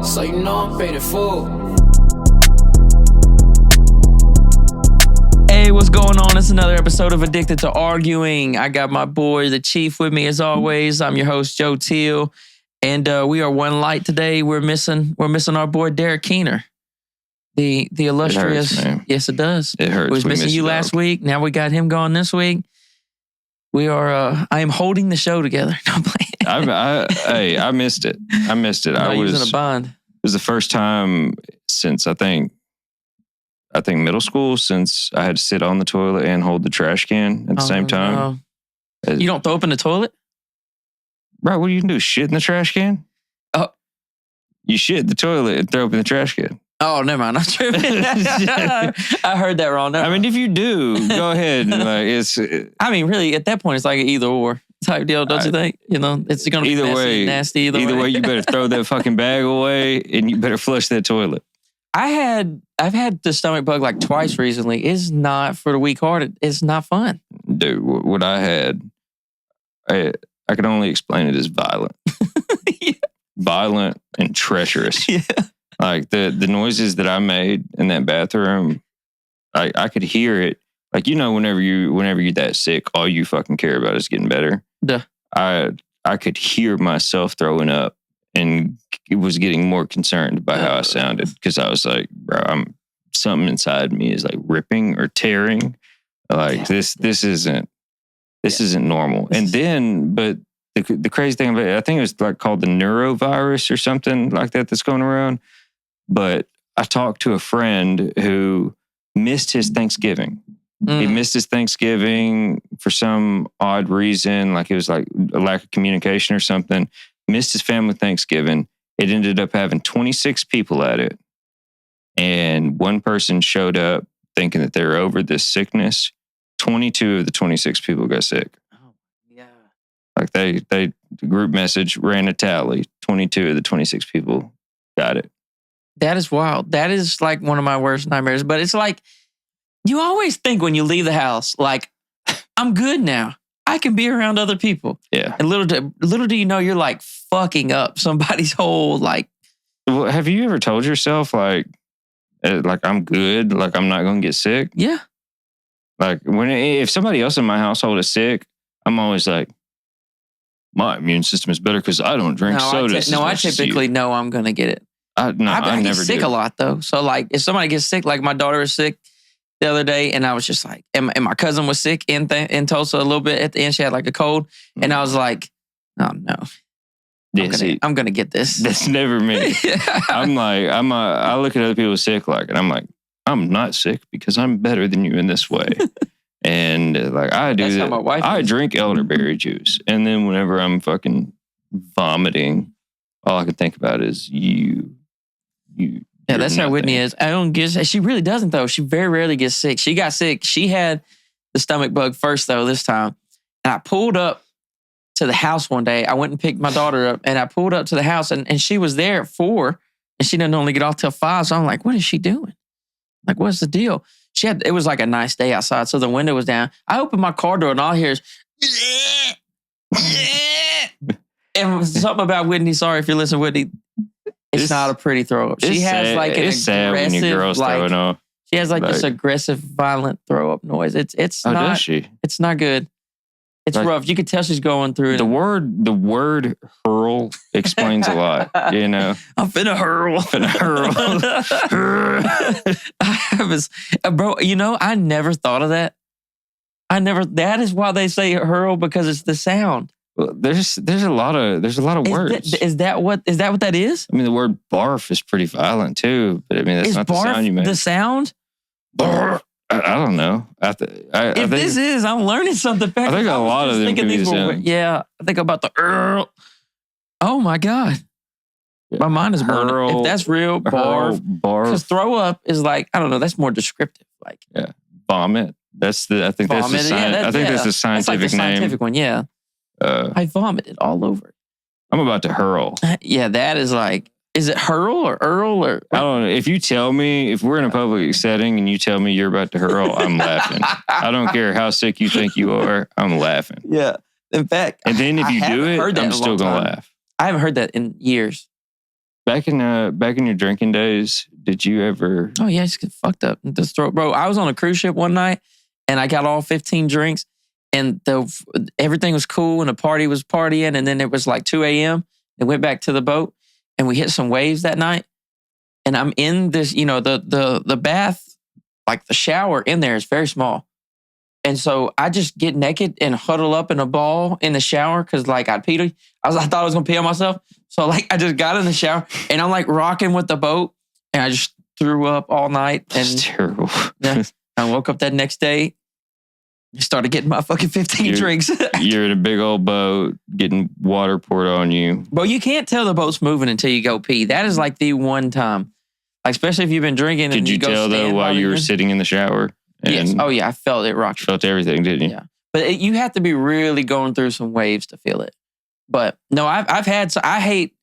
So you know I'm paid in full. Hey, what's going on? It's another episode of Addicted to Arguing. I got my boy, the Chief, with me as always. I'm your host, Joe Teel. And we are one light today. We're missing our boy, Derrick Keener. The illustrious. It hurts, man. Yes, it does. It hurts. We was missing you last week. Now we got him gone this week. We are. I am holding the show together. No, I'm playing. I missed it. I was in a bind. It was the first time since I think middle school since I had to sit on the toilet and hold the trash can at the same time. No. You don't throw up in the toilet? Right, what do you do? Shit in the trash can? Oh. You shit in the toilet and throw up in the trash can. Oh, never mind. I'm tripping. I heard that wrong. I mean, if you do, go ahead. I mean, really, at that point, it's like an either or type deal, don't you think? You know, it's going to be nasty either way. You better throw that fucking bag away and you better flush that toilet. I've had the stomach bug like twice recently. It's not for the weak-hearted. It's not fun. Dude, what I had, I can only explain it as violent. Yeah. Violent and treacherous. Yeah. Like the noises that I made in that bathroom, I could hear it. Like, you know, whenever you're that sick, all you fucking care about is getting better. Duh. I could hear myself throwing up and was getting more concerned by how I sounded because I was like, bro, something inside me is like ripping or tearing. Like this isn't normal. And then, but the crazy thing about it, I think it was like called the neurovirus or something like that that's going around. But I talked to a friend who missed his Thanksgiving. He missed his Thanksgiving for some odd reason, like it was like a lack of communication or something. Missed his family Thanksgiving. It ended up having 26 people at it. And one person showed up thinking that they were over this sickness. 22 of the 26 people got sick. Oh, yeah. Like the group message ran a tally. 22 of the 26 people got it. That is wild. That is like one of my worst nightmares. But it's like, you always think when you leave the house, like, I'm good now. I can be around other people. Yeah. And little do you know, you're like fucking up somebody's whole like. Well, have you ever told yourself like I'm good, like I'm not going to get sick? Yeah. Like if somebody else in my household is sick, I'm always like, my immune system is better because I don't drink sodas. I typically know I'm going to get it. I never get sick a lot though. So like if somebody gets sick, like my daughter was sick the other day, and I was just like, and my cousin was sick in Tulsa a little bit at the end. She had like a cold, and I was like, oh no, I'm gonna get this. That's never me. Yeah. I look at other people sick and I'm like, I'm not sick because I'm better than you in this way. And like I do that. I drink elderberry juice, and then whenever I'm fucking vomiting, all I can think about is you. Yeah, that's how Whitney is. She really doesn't though. She very rarely gets sick. She got sick. She had the stomach bug first though this time. And I pulled up to the house one day. I went and picked my daughter up, and I pulled up to the house, and she was there at 4, and she didn't normally get off till 5. So I'm like, what is she doing? Like, what's the deal? It was like a nice day outside, so the window was down. I opened my car door, and all I hear is and something about Whitney. Sorry if you're listening, Whitney. It's not a pretty throw up. She has like an sad when your girl's throwing up. She has like this aggressive, violent throw up noise. It's not. Does she? It's not good. It's rough. You could tell she's going through it. The word hurl explains a lot. You know, I'm finna hurl. Bro. You know, I never thought of that. That is why they say hurl, because it's the sound. Well, there's a lot of words. Is that what that is? I mean, the word barf is pretty violent too, but I mean that's not the sound you make. The sound? Barf. I don't know. I think I'm learning something. I think a lot of them can be the sound. Yeah, I think about the Oh my God. Yeah. My mind is burning. If that's real, barf. Because throw up is like, I don't know, that's more descriptive. Like, yeah, vomit. I think that's the scientific name. Scientific one, yeah. I vomited all over it. I'm about to hurl. Yeah, that is like, is it hurl or Earl or? I don't know. If you tell me, if we're in a public setting and you tell me you're about to hurl, I'm laughing. I don't care how sick you think you are. I'm laughing. Yeah. In fact, and then if you do it, I'm still going to laugh. I haven't heard that in years. Back in your drinking days, did you ever? Oh yeah, I just get fucked up. Just bro, I was on a cruise ship one night and I got all 15 drinks and everything was cool and the party was partying and then it was like 2 a.m. and went back to the boat and we hit some waves that night and I'm in this, the bath, like the shower in there is very small. And so I just get naked and huddle up in a ball in the shower because like I'd peed. I thought I was gonna pee on myself. So like I just got in the shower and I'm like rocking with the boat and I just threw up all night. And That's terrible. Yeah, I woke up that next day, started getting my fucking 15 drinks. You're in a big old boat, getting water poured on you. Bro, you can't tell the boat's moving until you go pee. That is like the one time. Like especially if you've been drinking. Did you tell though while you were sitting in the shower? Yes. Oh yeah, I felt it rock. Felt everything, didn't you? Yeah. But you have to be really going through some waves to feel it. But no, I've had. So I hate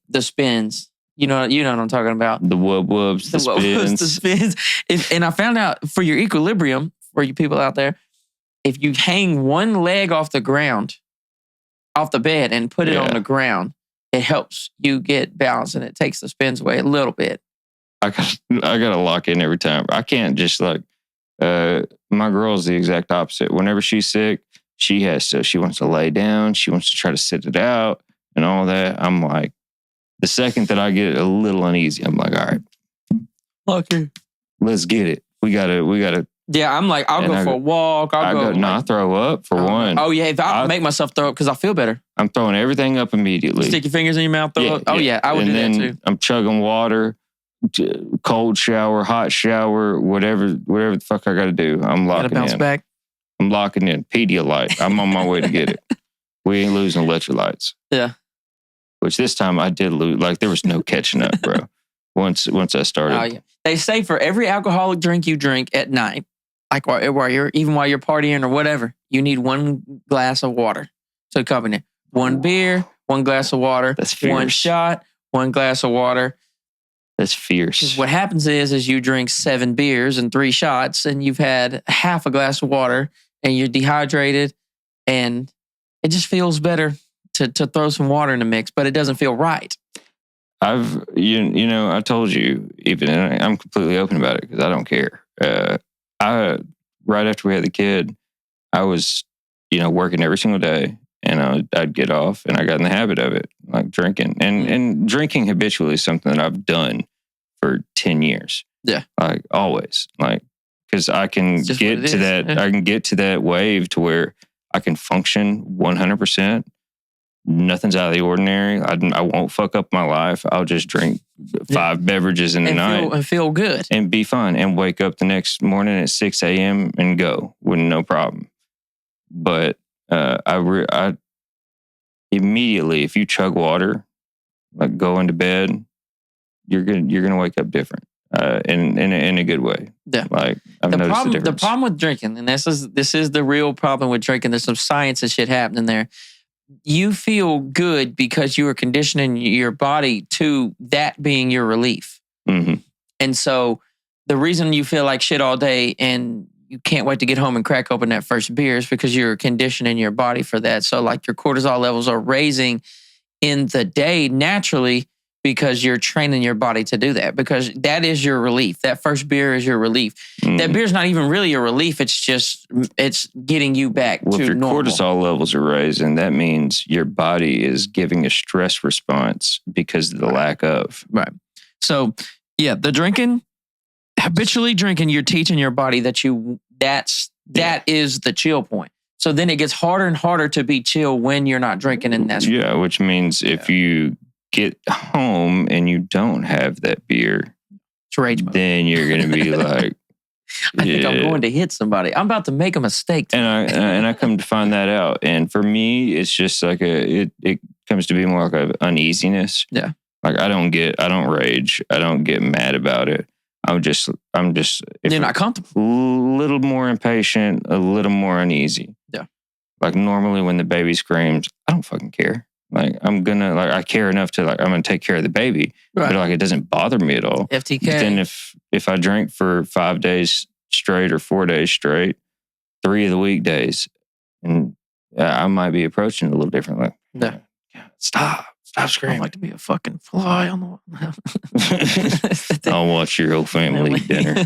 the spins. You know what I'm talking about. The wubs, the spins, the spins. And I found out for your equilibrium, for you people out there, if you hang one leg off the ground, off the bed, and put it on the ground, it helps you get balance and it takes the spins away a little bit. I gotta lock in every time. I can't just like. My girl's the exact opposite. Whenever she's sick, she wants to lay down. She wants to try to sit it out and all that. I'm like, the second that I get a little uneasy, I'm like, all right, lucky, let's get it. We gotta. Yeah, I'm like, I'll go for a walk. I throw up for one. Oh yeah, if I make myself throw up because I feel better. I'm throwing everything up immediately. Stick your fingers in your mouth. Throw up. Oh yeah, I would do that too. I'm chugging water. Cold shower, hot shower, whatever the fuck I got to do. I'm locking bounce in. Back. I'm locking in. Pedialyte. I'm on my way to get it. We ain't losing electrolytes. Yeah. Which this time I did lose. Like there was no catching up, bro. Once I started. Oh yeah. They say for every alcoholic drink you drink at night, like while you're partying or whatever, you need one glass of water to accompany it. One beer, one glass of water. That's fierce. One shot, one glass of water. That's fierce. What happens is you drink 7 beers and 3 shots and you've had half a glass of water and you're dehydrated and it just feels better to throw some water in the mix, but it doesn't feel right. I told you, even, and I'm completely open about it because I don't care. Right after we had the kid, I was, working every single day and I'd get off and I got in the habit of it, like drinking. And drinking habitually is something that I've done for 10 years. Yeah. Like always. Like, because I can get to that, I can get to that wave to where I can function 100%. Nothing's out of the ordinary. I won't fuck up my life. I'll just drink 5 beverages in the night. And feel good. And be fine. And wake up the next morning at 6 a.m. and go with no problem. But I immediately, if you chug water, like go into bed, you're gonna wake up different, in a good way. Yeah, like I've noticed the difference. The problem with drinking, and this is the real problem with drinking. There's some science and shit happening there. You feel good because you are conditioning your body to that being your relief, and so the reason you feel like shit all day and you can't wait to get home and crack open that first beer is because you're conditioning your body for that. So like your cortisol levels are raising in the day naturally because you're training your body to do that, because that is your relief. That first beer is your relief. That beer's not even really your relief. It's getting you back to if your normal. Cortisol levels are rising, that means your body is giving a stress response because of the lack of. Right. So yeah, the drinking, habitually drinking, you're teaching your body that that is the chill point. So then it gets harder and harder to be chill when you're not drinking, and that's which means if you get home and you don't have that beer, it's rage mode. Then you're gonna be like, I think I'm going to hit somebody. I'm about to make a mistake. And I come to find that out. And for me, it's just like it comes to be more like an uneasiness. Yeah. Like I don't rage. I don't get mad about it. I'm just. You're not comfortable. A little more impatient, a little more uneasy. Yeah. Like normally when the baby screams, I don't fucking care. Like I care enough to I'm gonna take care of the baby, right. But like it doesn't bother me at all. FTK. But then if I drink for 5 days straight or 4 days straight, 3 of the weekdays, and I might be approaching it a little differently. Yeah. Stop. Stop I'd screaming. like to be a fucking fly on the wall. I'll watch your whole family dinner.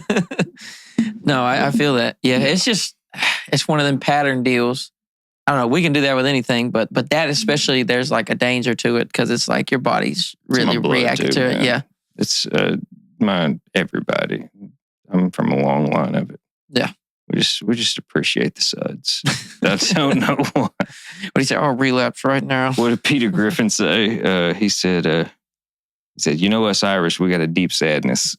No, I feel that. Yeah, it's one of them pattern deals. I don't know. We can do that with anything, but that especially, there's like a danger to it because it's like your body's really reacting to it. Yeah. It's everybody. I'm from a long line of it. Yeah. We just appreciate the suds. That's how no one. What do you say? I'll relapse right now. What did Peter Griffin say? He said, you know us Irish, we got a deep sadness.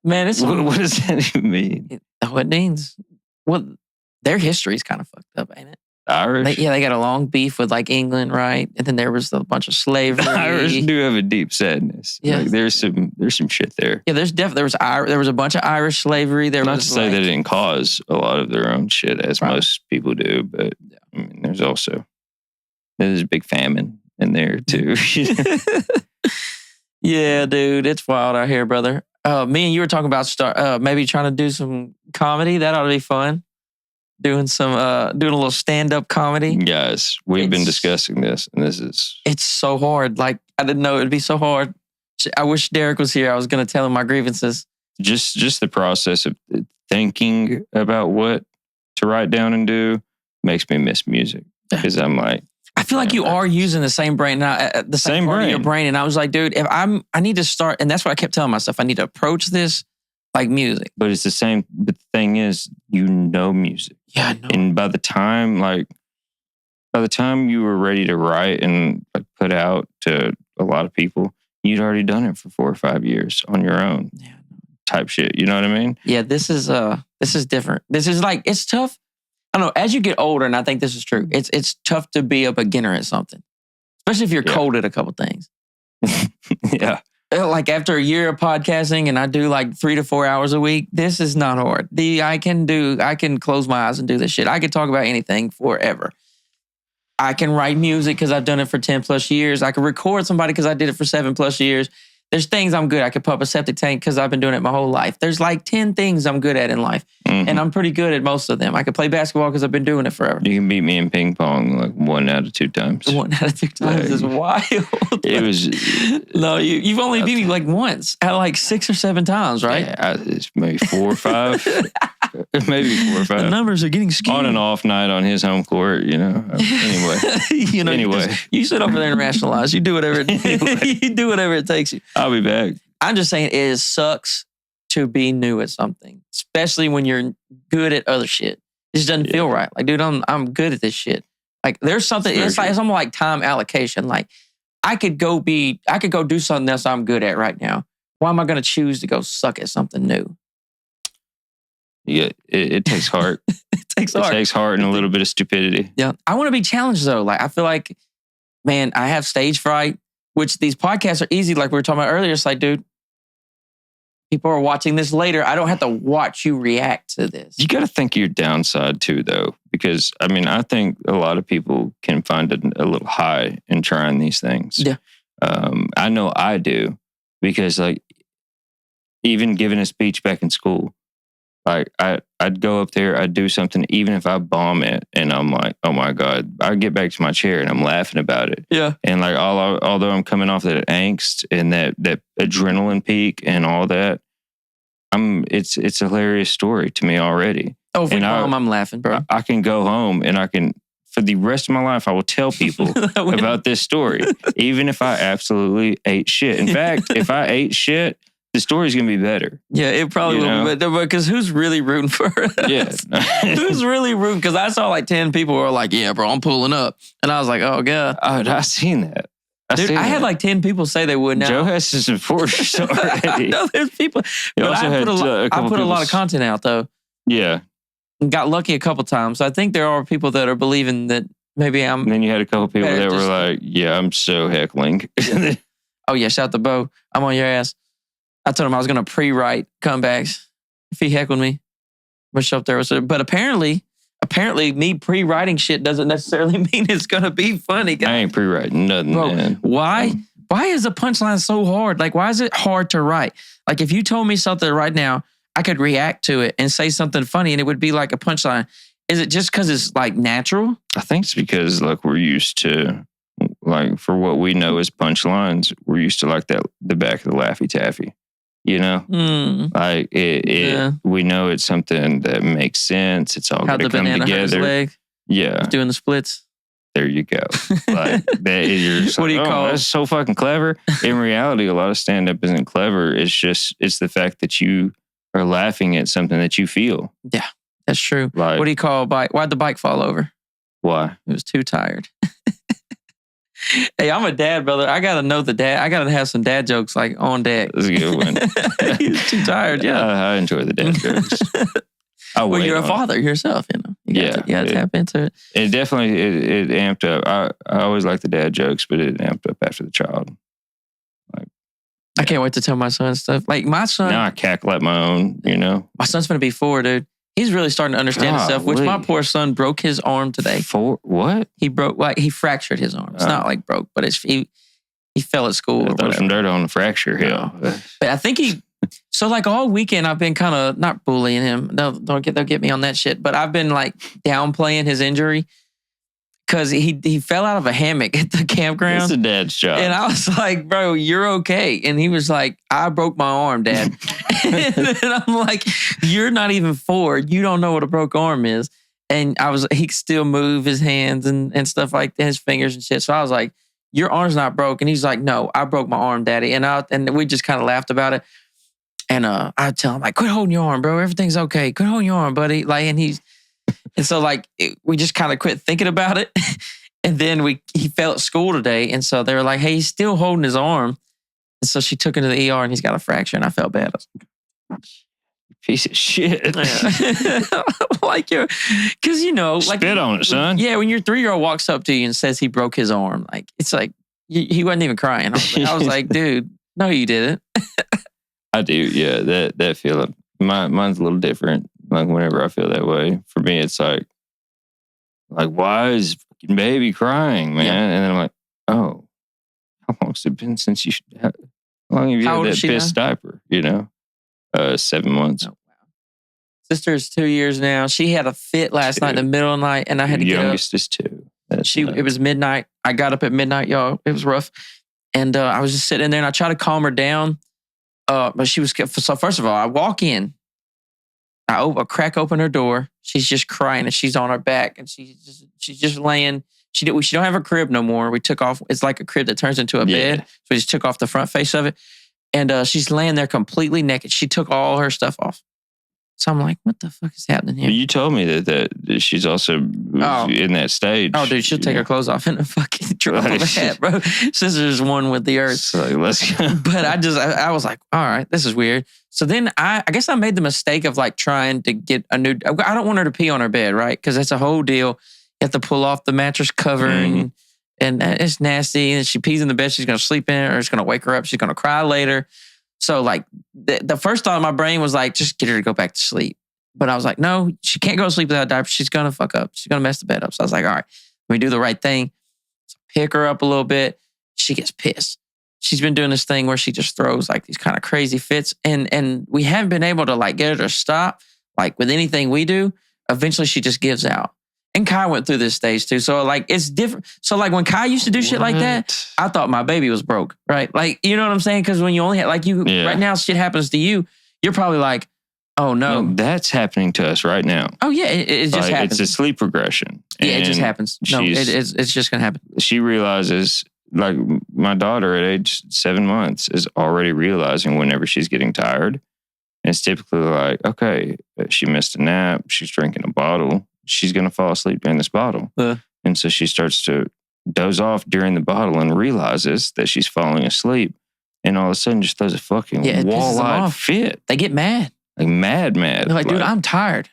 Man, it's what does that even mean? What means? Well, their history's kind of fucked up, ain't it? Irish? They got a long beef with like England, right? And then there was a bunch of slavery. Irish do have a deep sadness. Yeah, like, there's some shit there. Yeah, there was a bunch of Irish slavery. Not to say they didn't cause a lot of their own shit, as most people do, but I mean, there's a big famine in there too. Yeah, dude, it's wild out here, brother. Me and you were talking about maybe trying to do some comedy. That ought to be fun. Doing a little stand-up comedy. Yes, we've been discussing this, and it's so hard. Like, I didn't know it'd be so hard. I wish Derrick was here. I was going to tell him my grievances. Just the process of thinking about what to write down and do makes me miss music, because I'm like, I feel like you are using the same brain now, the same part of your brain. And I was like, dude, I need to start, and that's what I kept telling myself. I need to approach this like music. But it's the same. But the thing is, music. Yeah, I know. And by the time you were ready to write and like put out to a lot of people, you'd already done it for 4 or 5 years on your own. Yeah. Type shit. You know what I mean? Yeah, this is different. This is like, it's tough. I don't know, as you get older, and I think this is true, it's tough to be a beginner at something. Especially if you're cold at a couple things. Yeah. Like after a year of podcasting and I do like 3 to 4 hours a week, this is not hard. I can close my eyes and do this shit. I can talk about anything forever. I can write music because I've done it for 10 plus years. I can record somebody because I did it for 7 plus years. There's things I'm good at. I could pump a septic tank because I've been doing it my whole life. There's like 10 things I'm good at in life. Mm-hmm. And I'm pretty good at most of them. I could play basketball because I've been doing it forever. You can beat me in ping pong like 1 out of 2 times. 1 out of 2 times is wild. It was... No, you've only beat me like once out of like 6 or 7 times, right? Yeah, it's maybe 4 or 5. Maybe 4 or 5. The numbers are getting skewed. On an off night on his home court, Anyway. Anyway. You sit over there and rationalize. You do whatever you do whatever it takes you. I'll be back. I'm just saying it sucks to be new at something, especially when you're good at other shit. It just doesn't feel right. Like, dude, I'm good at this shit. Like, there's something. It's something like time allocation. Like, I could go do something else I'm good at right now. Why am I going to choose to go suck at something new? Yeah, it takes heart. It takes heart and a little bit of stupidity. Yeah, I want to be challenged though. Like, I feel like, man, I have stage fright. Which these podcasts are easy, like we were talking about earlier. It's like, dude, people are watching this later. I don't have to watch you react to this. You got to think of your downside too, though, because I mean, I think a lot of people can find a little high in trying these things. Yeah, I know I do, because like even giving a speech back in school, like I'd go up there, I'd do something, even if I bomb it, and I'm like, oh my God, I get back to my chair and I'm laughing about it. Yeah. And like, although I'm coming off that angst and that adrenaline peak and all that, it's a hilarious story to me already. Oh, I'm laughing, bro. I can go home and I can, for the rest of my life, I will tell people about this story, even if I absolutely ate shit. In fact, if I ate shit, the story's going to be better. Yeah, it probably will be better, because who's really rooting for us? Yeah. Who's really rooting? Because I saw like 10 people who were like, yeah, bro, I'm pulling up. And I was like, oh, God. I seen that. I had like 10 people say they would now. Joe has some support already. No, there's people. I put a lot of content out, though. Yeah. And got lucky a couple times. I think there are people that are believing that maybe I'm... And then you had a couple people that were like, yeah, I'm so heckling. Oh, yeah, shout to Bo. I'm on your ass. I told him I was going to pre-write comebacks. If he heckled me, I'm going to show up there. But apparently me pre-writing shit doesn't necessarily mean it's going to be funny. I ain't pre-writing nothing, bro, man. Why is a punchline so hard? Like, why is it hard to write? Like, if you told me something right now, I could react to it and say something funny and it would be like a punchline. Is it just because it's like natural? I think it's because like we're used to, like for what we know as punchlines, we're used to like that the back of the Laffy Taffy. You know, like we know it's something that makes sense. It's all going to come together. Leg, yeah, doing the splits. There you go. Like that is what do you call? That's so fucking clever. In reality, a lot of stand up isn't clever. It's the fact that you are laughing at something that you feel. Yeah, that's true. Like, what do you call a bike? Why'd the bike fall over? Why? It was too tired. Hey, I'm a dad, brother. I gotta know the dad. I gotta have some dad jokes like on deck. That's a good one. He's too tired. Yeah, I enjoy the dad jokes. Well, you're a father yourself, you know. You gotta tap into it. It definitely it amped up. I always liked the dad jokes, but it amped up after the child. Like, I can't wait to tell my son stuff. Like my son. Now I cackle at my own. You know, my son's gonna be 4, dude. He's really starting to understand himself, which my poor son broke his arm today. 4? What? He fractured his arm. It's not like broke, but he fell at school. There's some dirt on the fracture hill. No. But I think so like all weekend I've been kind of not bullying him. They'll get me on that shit. But I've been like downplaying his injury because he fell out of a hammock at the campground. It's a dad's job. And I was like, bro, you're okay. And he was like, I broke my arm, Dad. And then I'm like, you're not even 4. You don't know what a broke arm is. And he could still move his hands and stuff like that, his fingers and shit. So I was like, your arm's not broke. And he's like, no, I broke my arm, Daddy. And we just kind of laughed about it. And I'd tell him, like, quit holding your arm, bro. Everything's okay. Quit holding your arm, buddy. Like, and so like, we just kind of quit thinking about it. And then he fell at school today. And so they were like, hey, he's still holding his arm. And so she took him to the ER and he's got a fracture. And I felt bad. I was like, piece of shit. Like because you know, like spit on it, son. Yeah, when your 3-year-old walks up to you and says he broke his arm, like it's like he wasn't even crying. I was like, dude, no, you didn't. I do, yeah. That feeling. Mine's a little different. Like whenever I feel that way, for me, it's like why is fucking baby crying, man? Yeah. And then I'm like, oh, how long's it been since how long have you had that pissed diaper? You know, 7 months. Oh, wow. Sister is 2 years now. She had a fit last night in the middle of the night, and I had to get up. Youngest is 2. It was midnight. I got up at midnight, y'all. It was rough, and I was just sitting in there, and I tried to calm her down. But she was so. First of all, I walk in, I crack open her door. She's just crying, and she's on her back, and she's just laying. She don't have a crib no more. We took off. It's like a crib that turns into a bed. So we just took off the front face of it. And she's laying there completely naked. She took all her stuff off. So I'm like, what the fuck is happening here? You told me that she's also in that stage. Oh, dude, she'll take her clothes off in a fucking drop of a hat, bro. Sister's one with the earth. So let's go. But I was like, all right, this is weird. So then I guess I made the mistake of like trying to get a new, I don't want her to pee on her bed, right? Because that's a whole deal. You have to pull off the mattress covering and it's nasty. And she pees in the bed, she's going to sleep in it or it's going to wake her up. She's going to cry later. So like the first thought in my brain was like, just get her to go back to sleep. But I was like, no, she can't go to sleep without a diaper. She's going to fuck up. She's going to mess the bed up. So I was like, all right, let me do the right thing. So pick her up a little bit. She gets pissed. She's been doing this thing where she just throws like these kind of crazy fits. And we haven't been able to like get her to stop. Like with anything we do, eventually she just gives out. And Kai went through this stage too. So like, it's different. So like when Kai used to do shit like that, I thought my baby was broke, right? Like, you know what I'm saying? Because when you only have, like right now shit happens to you, you're probably like, oh no. That's happening to us right now. Oh yeah, it just happens. It's a sleep regression. Yeah, it just happens. No, it's just going to happen. She realizes, like my daughter at age 7 months is already realizing whenever she's getting tired. And it's typically like, okay, she missed a nap, she's drinking a bottle. She's going to fall asleep during this bottle. And so she starts to doze off during the bottle and realizes that she's falling asleep. And all of a sudden just throws a fucking wall-eyed fit. They get mad. Like mad. They're like, dude, I'm tired.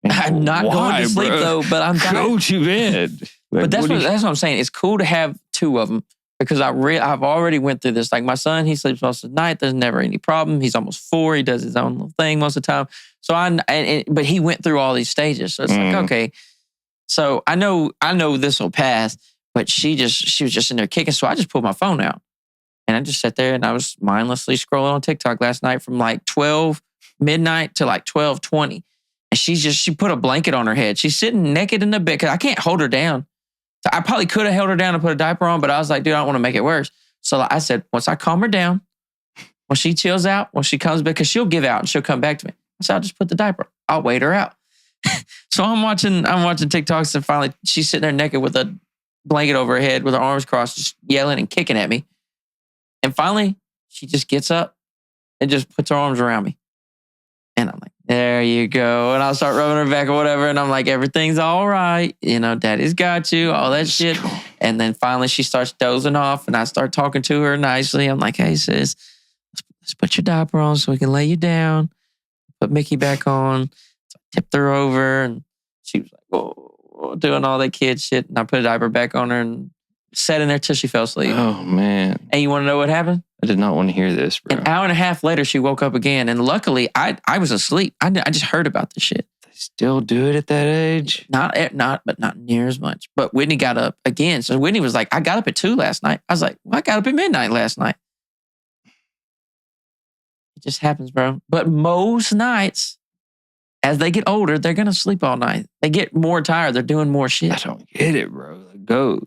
I'm not going to sleep though, but I'm tired. Go to bed. But that's what I'm saying. It's cool to have 2 of them because I've already went through this. Like my son, he sleeps most of the night. There's never any problem. He's almost 4. He does his own little thing most of the time. So but he went through all these stages. So it's like, okay. So I know this will pass, but she was just in there kicking. So I just pulled my phone out and I just sat there and I was mindlessly scrolling on TikTok last night from like 12 midnight to like 12:20. And she put a blanket on her head. She's sitting naked in the bed because I can't hold her down. So I probably could have held her down and put a diaper on, but I was like, dude, I don't want to make it worse. So I said, once I calm her down, when she chills out, when she comes back, because she'll give out and she'll come back to me. I said, I'll just put the diaper on. I'll wait her out. So I'm watching TikToks, and finally she's sitting there naked with a blanket over her head with her arms crossed, just yelling and kicking at me. And finally, she just gets up and just puts her arms around me. And I'm like, there you go. And I'll start rubbing her back or whatever. And I'm like, everything's all right. You know, daddy's got you, all that shit. And then finally she starts dozing off and I start talking to her nicely. I'm like, hey, sis, let's put your diaper on so we can lay you down. Put Mickey back on. So I tipped her over and she was like, whoa, doing all that kid shit. And I put a diaper back on her and sat in there till she fell asleep. Oh, man. And you want to know what happened? I did not want to hear this, bro. An hour and a half later, she woke up again. And luckily, I was asleep. I just heard about this shit. They still do it at that age? But not near as much. But Whitney got up again. So Whitney was like, I got up at 2 last night. I was like, well, I got up at midnight last night. It just happens, bro. But most nights, as they get older, they're going to sleep all night. They get more tired. They're doing more shit. I don't get it, bro. Go.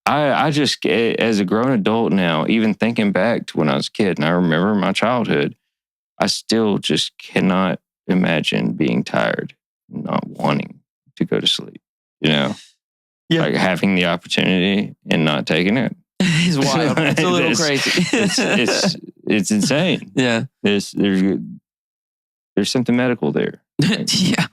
I just, as a grown adult now, even thinking back to when I was a kid and I remember my childhood, I still just cannot imagine being tired, not wanting to go to sleep, you know? Yeah. Like having the opportunity and not taking it. It's wild. It's a little crazy. It's insane. Yeah. There's something medical there. Yeah.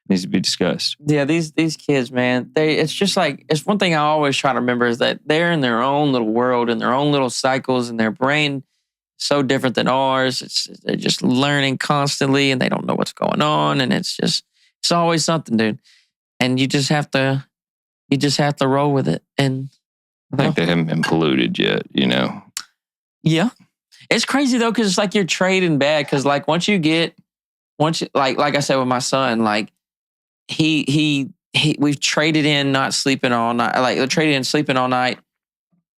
Needs to be discussed. Yeah, these kids, man, it's just like, it's one thing I always try to remember is that they're in their own little world, in their own little cycles, and their brain is so different than ours. They're just learning constantly and they don't know what's going on. And it's always something, dude. And you just have to roll with it. And I think they haven't been polluted yet, you know? Yeah. It's crazy though, because it's like you're trading bad. Because like once you like I said with my son, like we've traded in not sleeping all night, like traded in sleeping all night.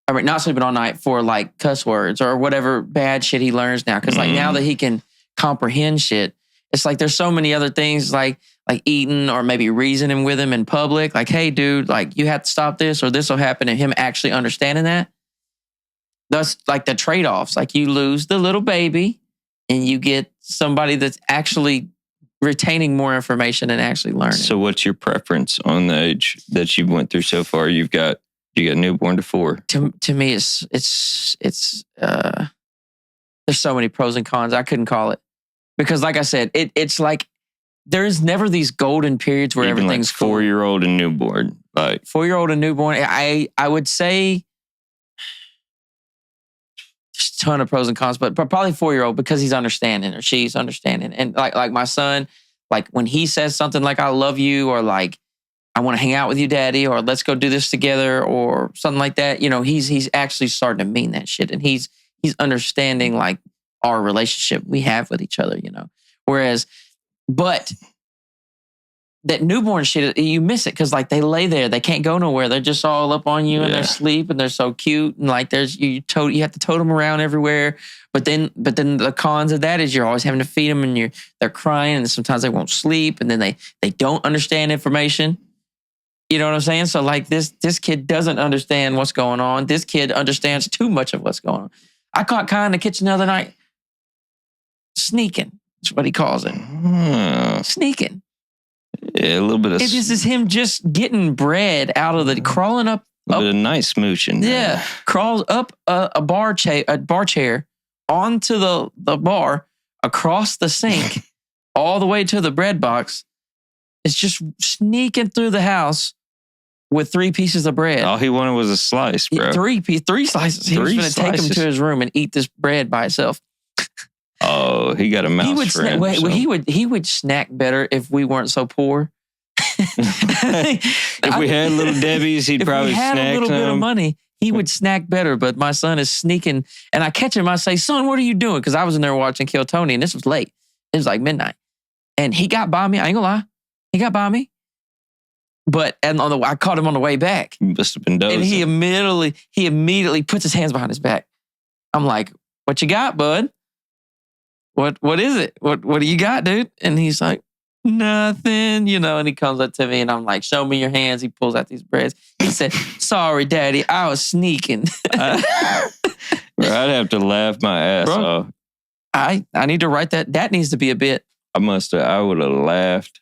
I mean, not sleeping all night for like cuss words or whatever bad shit he learns now. Because like now that he can comprehend shit, it's like there's so many other things like eating or maybe reasoning with him in public. Like, hey, dude, like you have to stop this or this will happen. And him actually understanding that. That's like the trade-offs. Like you lose the little baby and you get somebody that's actually retaining more information and actually learning. So what's your preference on the age that you went through so far? You got newborn to 4. To me, it's there's so many pros and cons. I couldn't call it because, like I said, it's like there's never these golden periods where even everything's like 4-year-old and newborn. Like 4-year-old and newborn, I would say there's a ton of pros and cons, but probably 4-year-old because he's understanding or she's understanding, and like my son, like when he says something like "I love you" or like I want to hang out with you, daddy, or let's go do this together or something like that. You know, he's actually starting to mean that shit. And he's understanding like our relationship we have with each other, you know. But that newborn shit, you miss it because like they lay there, they can't go nowhere. They're just all up on you in their sleep and they're so cute. And like you have to tote them around everywhere. But then the cons of that is you're always having to feed them and they're crying and sometimes they won't sleep and then they don't understand information. You know what I'm saying? So like this kid doesn't understand what's going on. This kid understands too much of what's going on. I caught Kai in the kitchen the other night sneaking. That's what he calls it. Sneaking. Yeah, a little bit of... This is him just getting bread out of crawling up. A bit of nice smooching. Yeah. Crawls up a bar chair onto the bar, across the sink, all the way to the bread box. It's just sneaking through the house with 3 pieces of bread. All he wanted was a slice, bro. 3 slices. He was going to take him to his room and eat this bread by itself. Oh, he got a mouse for him. He would snack better if we weren't so poor. If we had little Debbie's, he'd probably snack some. If we had a little bit of money, he would snack better. But my son is sneaking, and I catch him. I say, "Son, what are you doing?" Because I was in there watching Kill Tony, and this was late. It was like midnight, and he got by me. I ain't gonna lie, he got by me. But I caught him on the way back. He must have been dozing. And he immediately puts his hands behind his back. I'm like, "What you got, bud? What is it? What do you got, dude?" And he's like, nothing, and he comes up to me and I'm like, show me your hands. He pulls out these breads. He said, sorry, Daddy, I was sneaking. Bro, I'd have to laugh my ass off. I need to write that. That needs to be a bit. I would have laughed.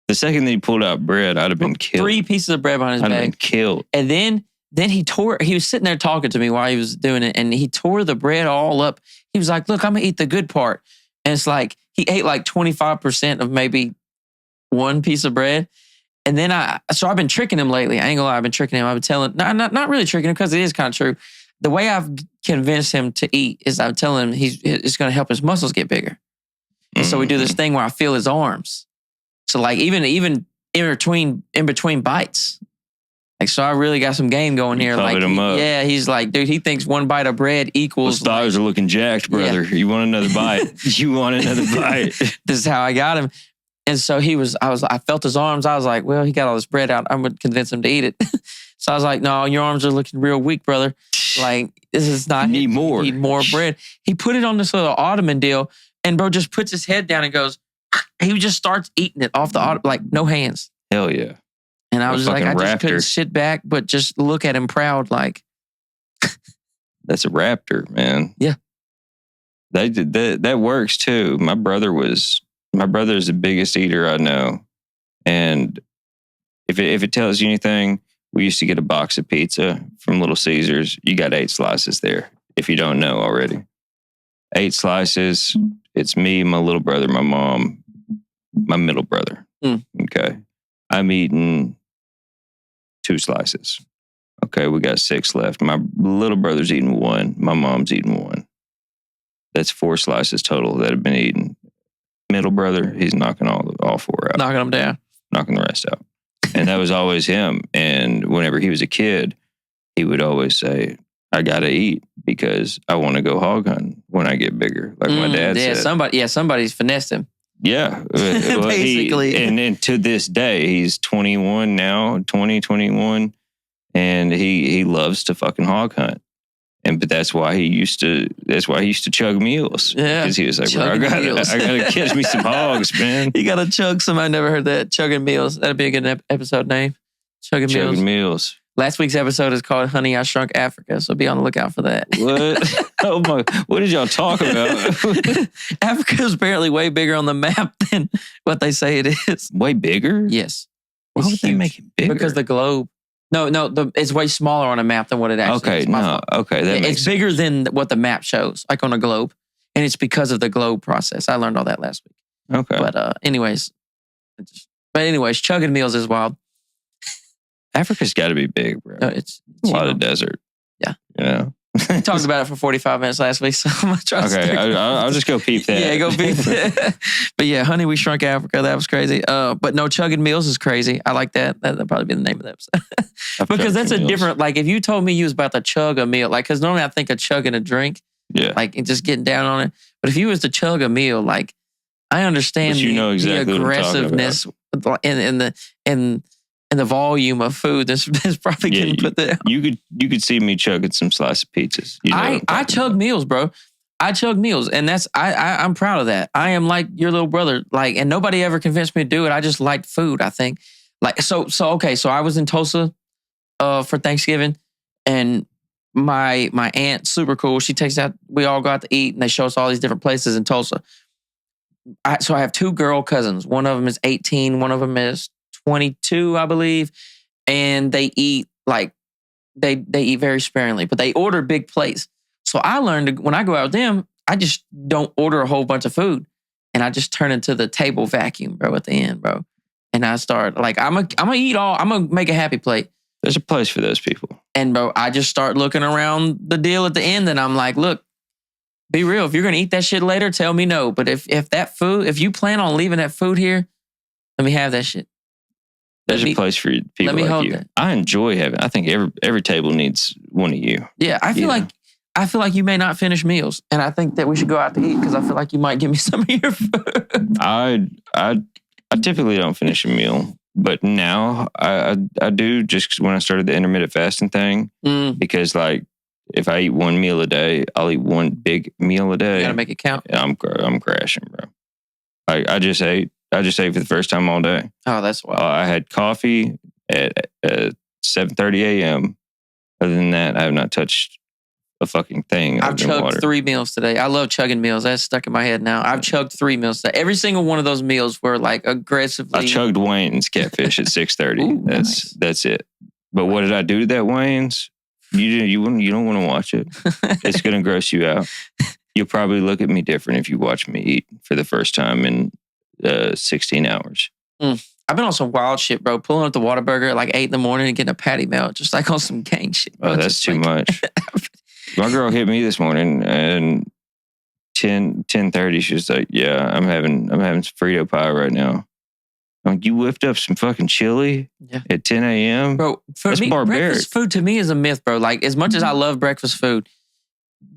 The second that he pulled out bread, I'd have been killed. 3 pieces of bread behind his back. I'd have been killed. And then he was sitting there talking to me while he was doing it, and he tore the bread all up. He was like, look, I'm going to eat the good part. And it's like, he ate like 25% of maybe 1 piece of bread. And then I've been tricking him lately. I ain't gonna lie, I've been tricking him. I've been telling, not really tricking him because it is kind of true. The way I've convinced him to eat is I'm telling him it's going to help his muscles get bigger. And so we do this thing where I feel his arms. So like even in between bites. Like, so I really got some game going here. Like, him up. Yeah, he's like, dude, he thinks 1 bite of bread equals. Those thighs are looking jacked, brother. Yeah. You want another bite? You want another bite? This is how I got him. And so I felt his arms. I was like, well, he got all this bread out. I'm going to convince him to eat it. So I was like, no, your arms are looking real weak, brother. Like, this is not. You need more. You need more bread. He put it on this little ottoman deal, and bro just puts his head down and goes, he just starts eating it off the ottoman, like no hands. Hell yeah. And I was like, I just couldn't sit back, but just look at him proud, like. That's a raptor, man. Yeah. That works too. My brother is the biggest eater I know. And if it tells you anything, we used to get a box of pizza from Little Caesars. You got 8 slices there, if you don't know already. 8 slices. It's me, my little brother, my mom, my middle brother. Okay. I'm eating 2 slices. Okay, we got 6 left. My little brother's eating 1. My mom's eating 1. That's 4 slices total that have been eaten. Middle brother, he's knocking all 4 out. Knocking them down. Knocking the rest out. And that was always him. And whenever he was a kid, he would always say, I got to eat because I want to go hog hunting when I get bigger. Like my dad said. Somebody's finessed him. Yeah. Basically. And to this day, he's 21 now, 21. And he loves to fucking hog hunt. But that's why he used to chug meals. Yeah. Because he was like, bro, I gotta catch me some hogs, man. You gotta chug some. I never heard that. Chugging meals. That'd be a good episode name. Chugging meals. Last week's episode is called Honey, I Shrunk Africa. So be on the lookout for that. What? Oh my, what did y'all talk about? Africa is apparently way bigger on the map than what they say it is. Way bigger? Yes. Why would they make it bigger? Because the globe. No, it's way smaller on a map than what it actually is. It's bigger than what the map shows, like on a globe. And it's because of the globe process. I learned all that last week. Okay. But anyways, chugging meals is wild. Africa's got to be big, bro. It's a lot of desert. Yeah. Yeah. We talked about it for 45 minutes last week, so I'm going to try to stick. I'll just go peep that. Yeah, go peep that. But yeah, Honey, We Shrunk Africa. That was crazy. But no, Chugging Meals is crazy. I like that. That'll probably be the name of the episode. Because that's a different, like if you told me you was about to chug a meal, like, because normally I think of chugging a drink. Yeah. Like just getting down on it. But if you was to chug a meal, like I understand exactly the aggressiveness and the volume of food that's probably getting put there. You could see me chugging some slice of pizzas. I chug meals, bro. I chug meals, and I'm proud of that. I am like your little brother, like, and nobody ever convinced me to do it. I just like food. I think, like, so okay. So I was in Tulsa, for Thanksgiving, and my aunt, super cool. She takes out. We all got to eat, and they show us all these different places in Tulsa. So I have 2 girl cousins. One of them is 18. One of them is 22, I believe, and they eat like they eat very sparingly, but they order big plates. So I learned when I go out with them, I just don't order a whole bunch of food, and I just turn into the table vacuum, bro, at the end, bro. And I start like I'm gonna eat all. I'm gonna make a happy plate. There's a place for those people. And bro, I just start looking around the deal at the end, and I'm like, look, be real. If you're gonna eat that shit later, tell me no. But if you plan on leaving that food here, let me have that shit. There's a place for people like you. That. I think every table needs one of you. Yeah, I feel like you may not finish meals, and I think that we should go out to eat because I feel like you might give me some of your food. I typically don't finish a meal, but now I do just when I started the intermittent fasting thing because like if I eat 1 meal a day, I'll eat 1 big meal a day. You gotta make it count. I'm crashing, bro. I just ate I just ate for the first time all day. Oh, that's wild. I had coffee at 7:30 a.m. Other than that, I have not touched a fucking thing. I've chugged 3 meals today. I love chugging meals. That's stuck in my head now. I've chugged 3 meals today. Every single one of those meals were like aggressively. I chugged Wayne's catfish at 6:30. That's it. But what did I do to that Wayne's? You don't want to watch it. It's gonna gross you out. You'll probably look at me different if you watch me eat for the first time in 16 hours. I've been on some wild shit, bro. Pulling up the Whataburger at like 8 in the morning and getting a patty melt, just like on some gang shit. Bro. Oh, that's too much. My girl hit me this morning and 10:30. She was like, "Yeah, I'm having some Frito pie right now." I'm like, you whipped up some fucking chili at 10 a.m. Bro, for that's me, barbaric. Breakfast food to me is a myth, bro. Like, as much as I love breakfast food,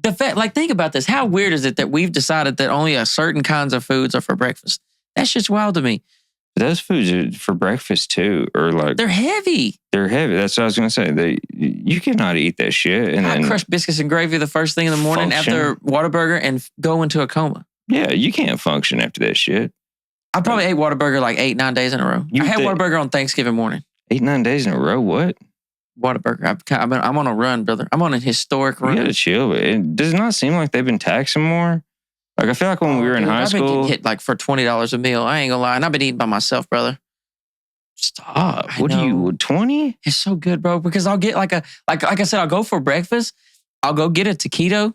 think about this. How weird is it that we've decided that only a certain kinds of foods are for breakfast? That's just wild to me. Those foods are for breakfast too, or like they're heavy. They're heavy. That's what I was gonna say. You cannot eat that shit. And I crush biscuits and gravy the first thing in the morning after Whataburger and go into a coma. Yeah, you can't function after that shit. I probably ate Whataburger like 8-9 days in a row. I had Whataburger on Thanksgiving morning. 8-9 days in a row? What? Whataburger. I'm on a run, brother. I'm on a historic run. You gotta chill. It does not seem like they've been taxing more. Like, I feel like when we were in high school. I've been getting hit like for $20 a meal. I ain't gonna lie. And I've been eating by myself, brother. Stop. What are you, 20? It's so good, bro. Because I'll get like I said, I'll go for breakfast. I'll go get a taquito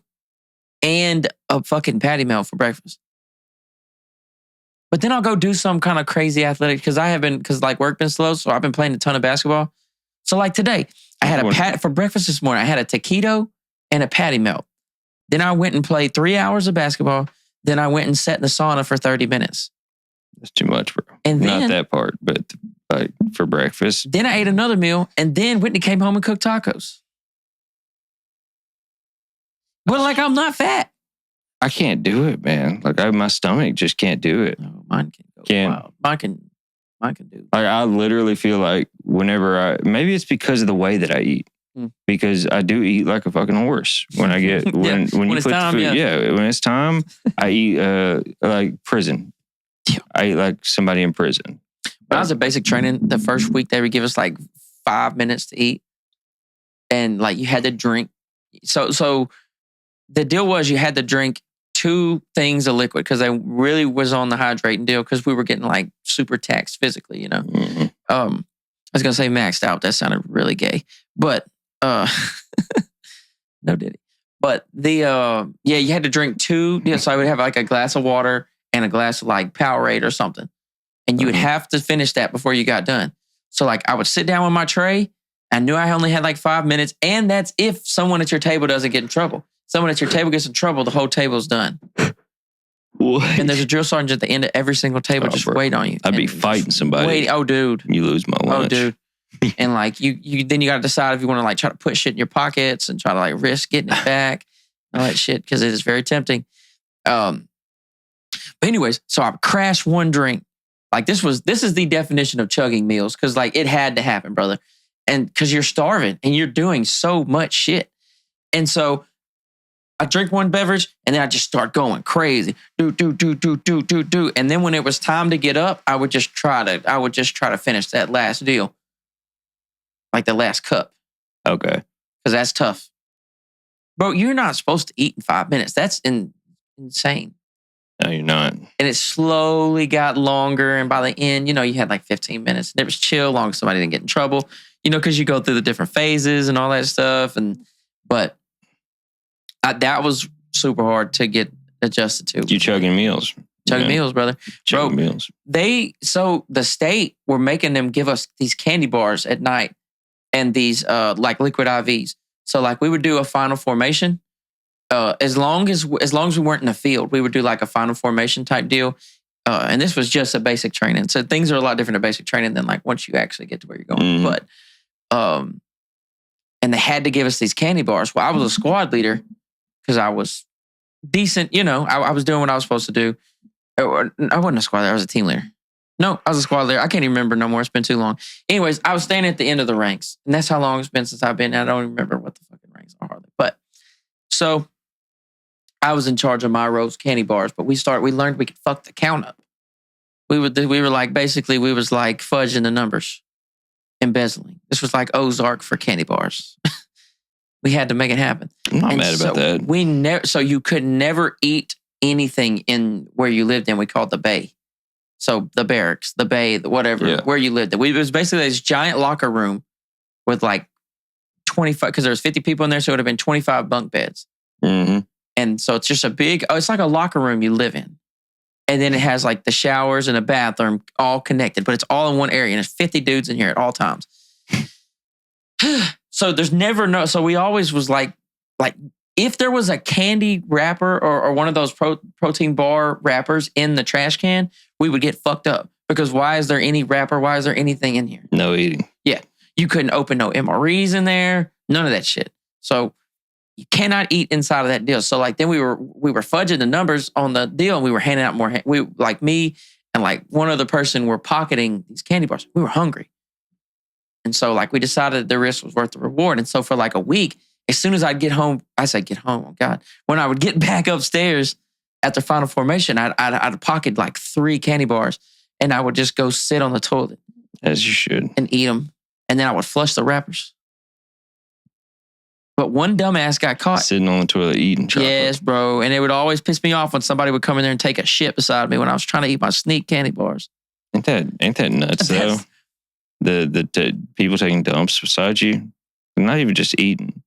and a fucking patty melt for breakfast. But then I'll go do some kind of crazy athletic because like work been slow. So I've been playing a ton of basketball. So like today, I had for breakfast this morning. I had a taquito and a patty melt. Then I went and played 3 hours of basketball. Then I went and sat in the sauna for 30 minutes. That's too much, bro. And then, not that part, but like for breakfast. Then I ate another meal, and then Whitney came home and cooked tacos. But like, I'm not fat. I can't do it, man. Like, my stomach just can't do it. No, mine can go wild. Mine can do it. Like, I literally feel like whenever maybe it's because of the way that I eat. Because I do eat like a fucking horse when I get when you put the food. Yeah, when it's time, I eat like prison. I eat like somebody in prison. When I was at basic training, the first week they would give us like 5 minutes to eat, and like you had to drink. So the deal was you had to drink 2 things of liquid because they really was on the hydrating deal because we were getting like super taxed physically, you know. Mm-hmm. I was gonna say maxed out. That sounded really gay, but. No diddy. But you had to drink 2. So I would have like a glass of water and a glass of like Powerade or something. And you would have to finish that before you got done. So like I would sit down with my tray. I knew I only had like 5 minutes. And that's if someone at your table doesn't get in trouble. Someone at your table gets in trouble, the whole table's done. What? And there's a drill sergeant at the end of every single table just wait on you. I'd be fighting somebody. Wait, oh dude. You lose my lunch. Oh dude. And like you then you got to decide if you want to like try to put shit in your pockets and try to like risk getting it back, all that shit because it is very tempting. But anyways, so I crashed one drink. Like this is the definition of chugging meals because like it had to happen, brother, and because you're starving and you're doing so much shit, and so I drink one beverage and then I just start going crazy, do, and then when it was time to get up, I would just try to finish that last deal. Like the last cup. Okay. Because that's tough. Bro, you're not supposed to eat in 5 minutes. That's insane. No, you're not. And it slowly got longer. And by the end, you had like 15 minutes. And it was chill, long as somebody didn't get in trouble. Because you go through the different phases and all that stuff. But that was super hard to get adjusted to. You chugging meals. Chugging meals, brother. Chugging meals. So the state were making them give us these candy bars at night. And these like liquid IVs. So like we would do a final formation. As long as we weren't in the field, we would do like a final formation type deal. And this was just a basic training. So things are a lot different at basic training than like once you actually get to where you're going. But and they had to give us these candy bars. Well, I was a squad leader because I was decent. I was doing what I was supposed to do. I wasn't a squad leader. I was a team leader. No, I was a squad leader. I can't even remember no more. It's been too long. Anyways, I was standing at the end of the ranks. And that's how long it's been since I've been. I don't even remember what the fucking ranks are hardly. But so I was in charge of my rows candy bars. But we learned we could fuck the count up. We were like, basically, we was like fudging the numbers, embezzling. This was like Ozark for candy bars. We had to make it happen. I'm not mad about that. So you could never eat anything in where you lived in. We called the bay. So the barracks, the bay, whatever, where you lived. It was basically this giant locker room with like 25, because there was 50 people in there, so it would have been 25 bunk beds. Mm-hmm. And so it's just it's like a locker room you live in. And then it has like the showers and a bathroom all connected, but it's all in one area. And there's 50 dudes in here at all times. So there's never so we always was like if there was a candy wrapper or one of those protein bar wrappers in the trash can, we would get fucked up. Because why is there any wrapper? Why is there anything in here? No eating. Yeah. You couldn't open no MREs in there. None of that shit. So you cannot eat inside of that deal. So like then we were fudging the numbers on the deal and we were handing out more. We like me and like one other person were pocketing these candy bars. We were hungry. And so like we decided the risk was worth the reward. And so for like a week, as soon as I'd get home, oh God. When I would get back upstairs after final formation, I'd pocket like 3 candy bars and I would just go sit on the toilet. As you should. And eat them. And then I would flush the wrappers. But one dumbass got caught. Sitting on the toilet eating chocolate. Yes, bro. And it would always piss me off when somebody would come in there and take a shit beside me when I was trying to eat my sneak candy bars. Ain't that nuts though? The people taking dumps beside you, they're not even just eating.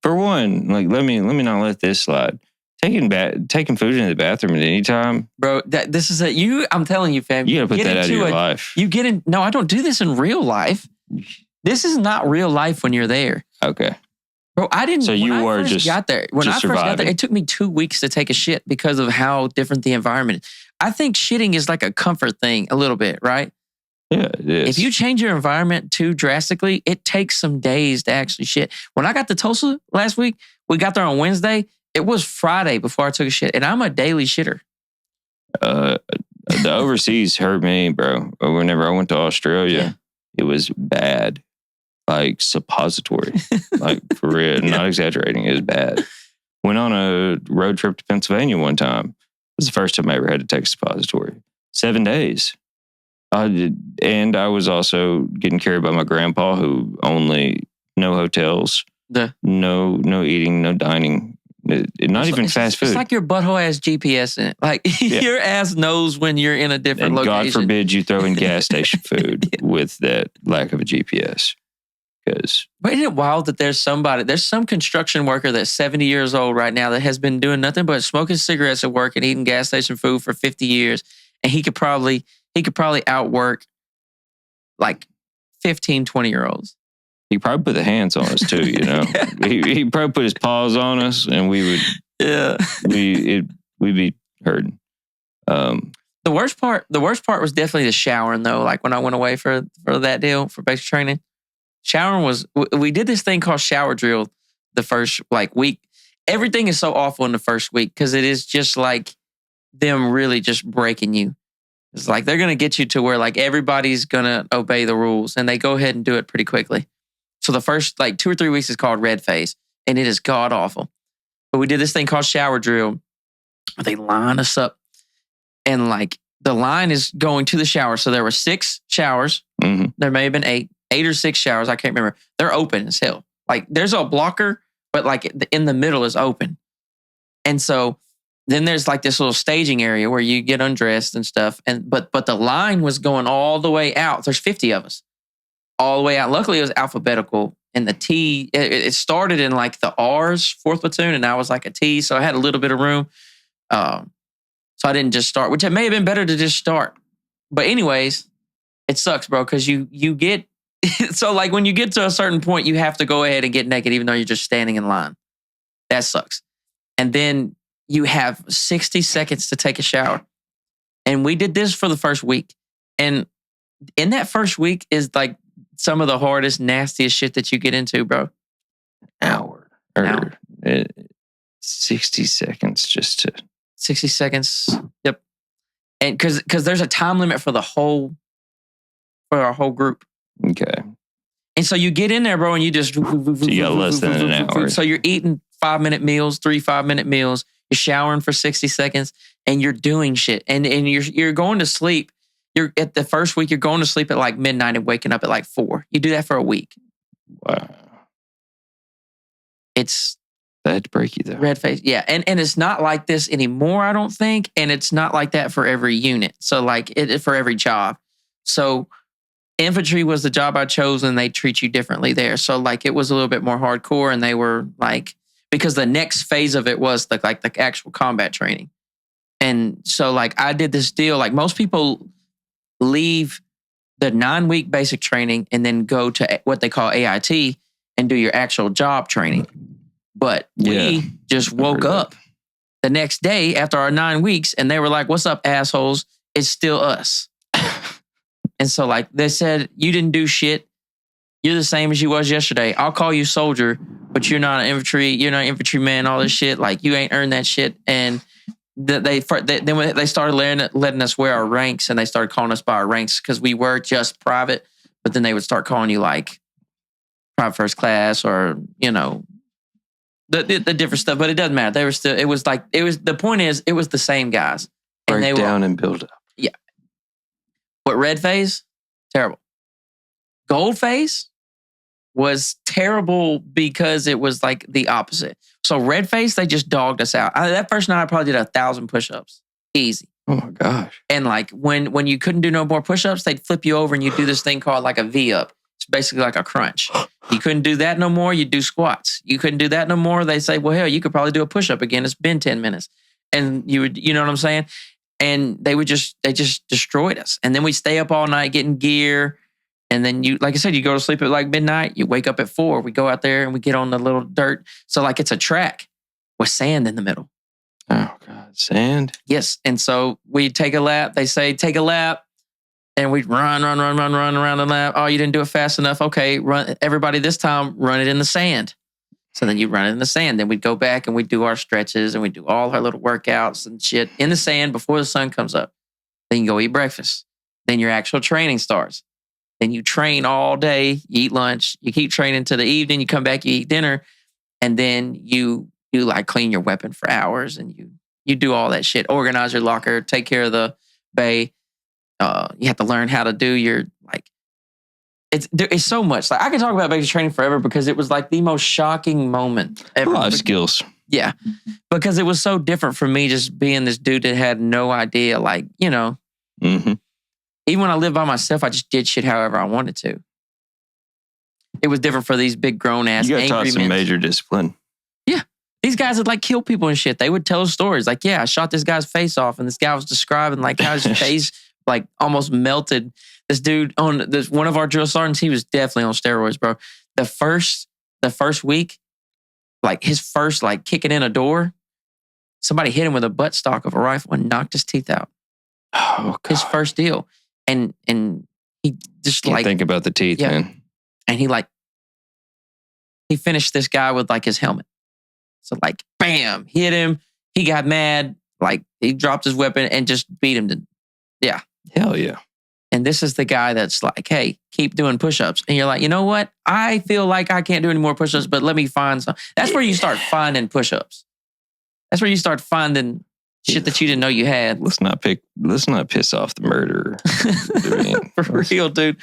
For one, like let me not let this slide. Taking food into the bathroom at any time, bro. This is I'm telling you, fam. You gotta put that out of your life. No, I don't do this in real life. This is not real life when you're there. Okay. Bro, I didn't. So you were just got there. When I first got there, it took me 2 weeks to take a shit because of how different the environment is. I think shitting is like a comfort thing a little bit, right? Yeah, it is. If you change your environment too drastically, it takes some days to actually shit. When I got to Tulsa last week, we got there on Wednesday. It was Friday before I took a shit, and I'm a daily shitter. The overseas hurt me, bro. Whenever I went to Australia, It was bad. Like suppository. Like for real. Not exaggerating. It was bad. Went on a road trip to Pennsylvania one time. It was the first time I ever had to take a suppository. 7 days. And I was also getting carried by my grandpa who no hotels, no eating, no dining. Not even fast food. It's like your butthole has GPS in it. Like your ass knows when you're in a different location. God forbid you throw in gas station food with that lack of a GPS. But isn't it wild that there's some construction worker that's 70 years old right now that has been doing nothing but smoking cigarettes at work and eating gas station food for 50 years. And he could probably outwork like 15, 20-year-olds. He probably put the hands on us too, you know. He probably put his paws on us, and we would, we'd be hurting. The worst part was definitely the showering though. Like when I went away for that deal for basic training, showering we did this thing called shower drill the first like week. Everything is so awful in the first week because it is just like them really just breaking you. It's like they're gonna get you to where like everybody's gonna obey the rules, and they go ahead and do it pretty quickly. So the first like 2 or 3 weeks is called red phase, and it is god awful. But we did this thing called shower drill. They line us up, and like the line is going to the shower. So there were 6 showers. Mm-hmm. There may have been 8 or 6 showers. I can't remember. They're open as hell. Like there's a blocker, but like in the middle is open. And so then there's like this little staging area where you get undressed and stuff. But the line was going all the way out. There's 50 of us. All the way out. Luckily, it was alphabetical. And the T, it started in like the R's, 4th platoon, and I was like a T, so I had a little bit of room. So I didn't just start, which it may have been better to just start. But anyways, it sucks, bro, because you get, so like when you get to a certain point, you have to go ahead and get naked, even though you're just standing in line. That sucks. And then you have 60 seconds to take a shower. And we did this for the first week. And in that first week is like, some of the hardest, nastiest shit that you get into, bro. Hour. 60 seconds just to... 60 seconds. Yep. And because there's a time limit for our whole group. Okay. And so you get in there, bro, and you just... So you got less than an hour. So you're eating 5-minute meals, 3 5-minute meals. You're showering for 60 seconds, and you're doing shit. And you're going to sleep you're at the first week, you're going to sleep at like midnight and waking up at like 4. You do that for a week. Wow. It's That'd break you though. red face. Yeah. And it's not like this anymore, I don't think. And it's not like that for every unit. So like for every job. So infantry was the job I chose and they treat you differently there. So like it was a little bit more hardcore and they were like, because the next phase of it was the actual combat training. And so like I did this deal, like most people leave the 9-week basic training and then go to what they call AIT and do your actual job training. But we just woke up the next day after our 9 weeks and they were like, what's up, assholes? It's still us. And so like they said, you didn't do shit. You're the same as you was yesterday. I'll call you soldier, but you're not an infantryman, all this shit. Like you ain't earned that shit. And then they started letting us wear our ranks and they started calling us by our ranks because we were just private, but then they would start calling you like private first class or, the different stuff, but it doesn't matter. They were still, the point is, it was the same guys. And Break down and build up. Yeah. But red phase, terrible. Gold phase was terrible because it was like the opposite. So red phase, they just dogged us out. That first night, I probably did 1,000 push-ups. Easy. Oh my gosh. And like when you couldn't do no more push-ups, they'd flip you over and you do this thing called like a V-up. It's basically like a crunch. You couldn't do that no more, you do squats. You couldn't do that no more, they say, well, hell, you could probably do a push-up again. It's been 10 minutes. And you know what I'm saying? And they just destroyed us. And then we stay up all night getting gear. And then you, like I said, you go to sleep at like midnight, you wake up at 4. We go out there and we get on the little dirt. So like it's a track with sand in the middle. Oh God, sand? Yes. And so we take a lap. They say, take a lap. And we'd run around the lap. Oh, you didn't do it fast enough. Okay, run. Everybody this time, run it in the sand. So then you run it in the sand. Then we'd go back and we'd do our stretches and we'd do all our little workouts and shit in the sand before the sun comes up. Then you go eat breakfast. Then your actual training starts. Then you train all day, you eat lunch, you keep training to the evening, you come back, you eat dinner, and then you like clean your weapon for hours and you do all that shit. Organize your locker, take care of the bay. You have to learn how to do your like. It's so much. Like I can talk about basic training forever because it was like the most shocking moment ever. A lot of skills. Yeah, because it was so different from me just being this dude that had no idea. Like Mm-hmm. Even when I lived by myself, I just did shit however I wanted to. It was different for these big grown ass You got angry taught some men. major discipline. Yeah. These guys would like kill people and shit. They would tell stories like, yeah, I shot this guy's face off and this guy was describing like how his face like almost melted. This dude on this one of our drill sergeants, he was definitely on steroids, bro. The first week, like his first like kicking in a door, somebody hit him with a buttstock of a rifle and knocked his teeth out. Oh God. His first deal. And he just Can't like think about the teeth, Yeah. man. and he finished this guy with like his helmet. So like bam, hit him. He got mad, like he dropped his weapon and just beat him to Hell yeah. And this is the guy that's like, hey, keep doing push-ups. And you're like, you know what? I feel like I can't do any more push-ups, but let me find some. That's where you start finding push-ups. That's where you start finding shit that you didn't know you had. Let's not piss off the murderer. For real, dude.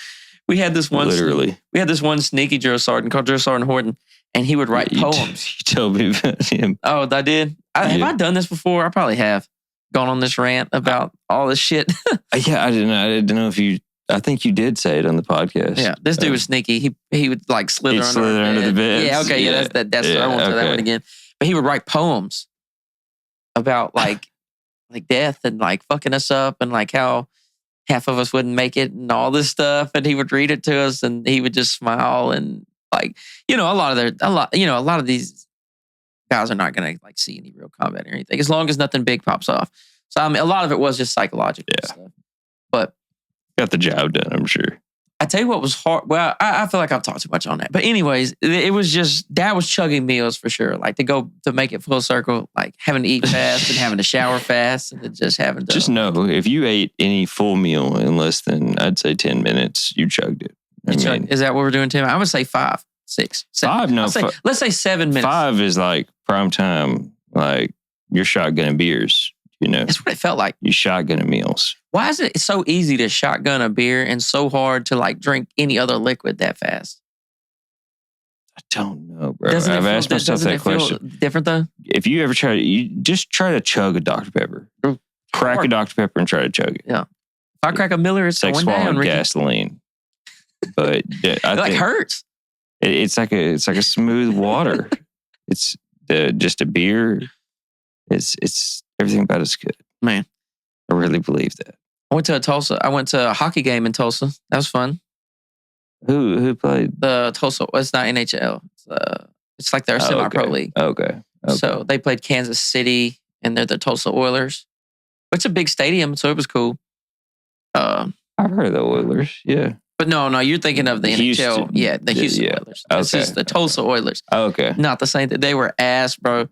We had this one sneaky drill sergeant called Drill Sergeant Horton, and he would write poems. You told me about him. Oh, I did? Have I done this before? I probably have. Gone on this rant about all this shit. Yeah, I didn't know if you. I think you did say it on the podcast. Yeah, this dude was sneaky. He would like slither under the bed. Yeah, okay, yeah, that's I won't say that one again. But he would write poems about like death and like fucking us up and like how half of us wouldn't make it and all this stuff. And he would read it to us and he would just smile and like a lot of these guys are not going to like see any real combat or anything as long as nothing big pops off. So I mean, a lot of it was just psychological stuff. But got the job done, I'm sure. I tell you what was hard. Well, I feel like I've talked too much on that. But anyways, it was just, Dad was chugging meals for sure. Like to make it full circle, like having to eat fast and having to shower fast and then just having to. Just know, if you ate any full meal in less than, I'd say 10 minutes, you chugged it. Is that what we're doing, Tim? I would say 5, 6, 7. 5? No. Let's say 7 minutes. 5 is like prime time, like your shotgun and beers. You know, That's what it felt like. you shotgunning meals. Why is it so easy to shotgun a beer and so hard to like drink any other liquid that fast? I don't know, bro. Doesn't I've it feel, asked myself doesn't that it feel question. different though? If you ever you just try to chug a Dr. Pepper. Crack a Dr. Pepper and try to chug it. Yeah. If I crack a Miller, it's like going down. swallowing Ricky. Gasoline. But I It like think hurts. it's like a smooth water. It's just a beer. It's everything about it's good. Man. I really believe that. I went to a hockey game in Tulsa. That was fun. Who played? The Tulsa, it's not NHL. It's like their semi-pro league. Okay. So they played Kansas City, and they're the Tulsa Oilers. It's a big stadium, so it was cool. I've heard of the Oilers. Yeah. But no, you're thinking of the Houston. NHL. Yeah, the Houston Yeah. Oilers. This is the Tulsa Oilers. Okay. Not the same thing. They were ass, bro.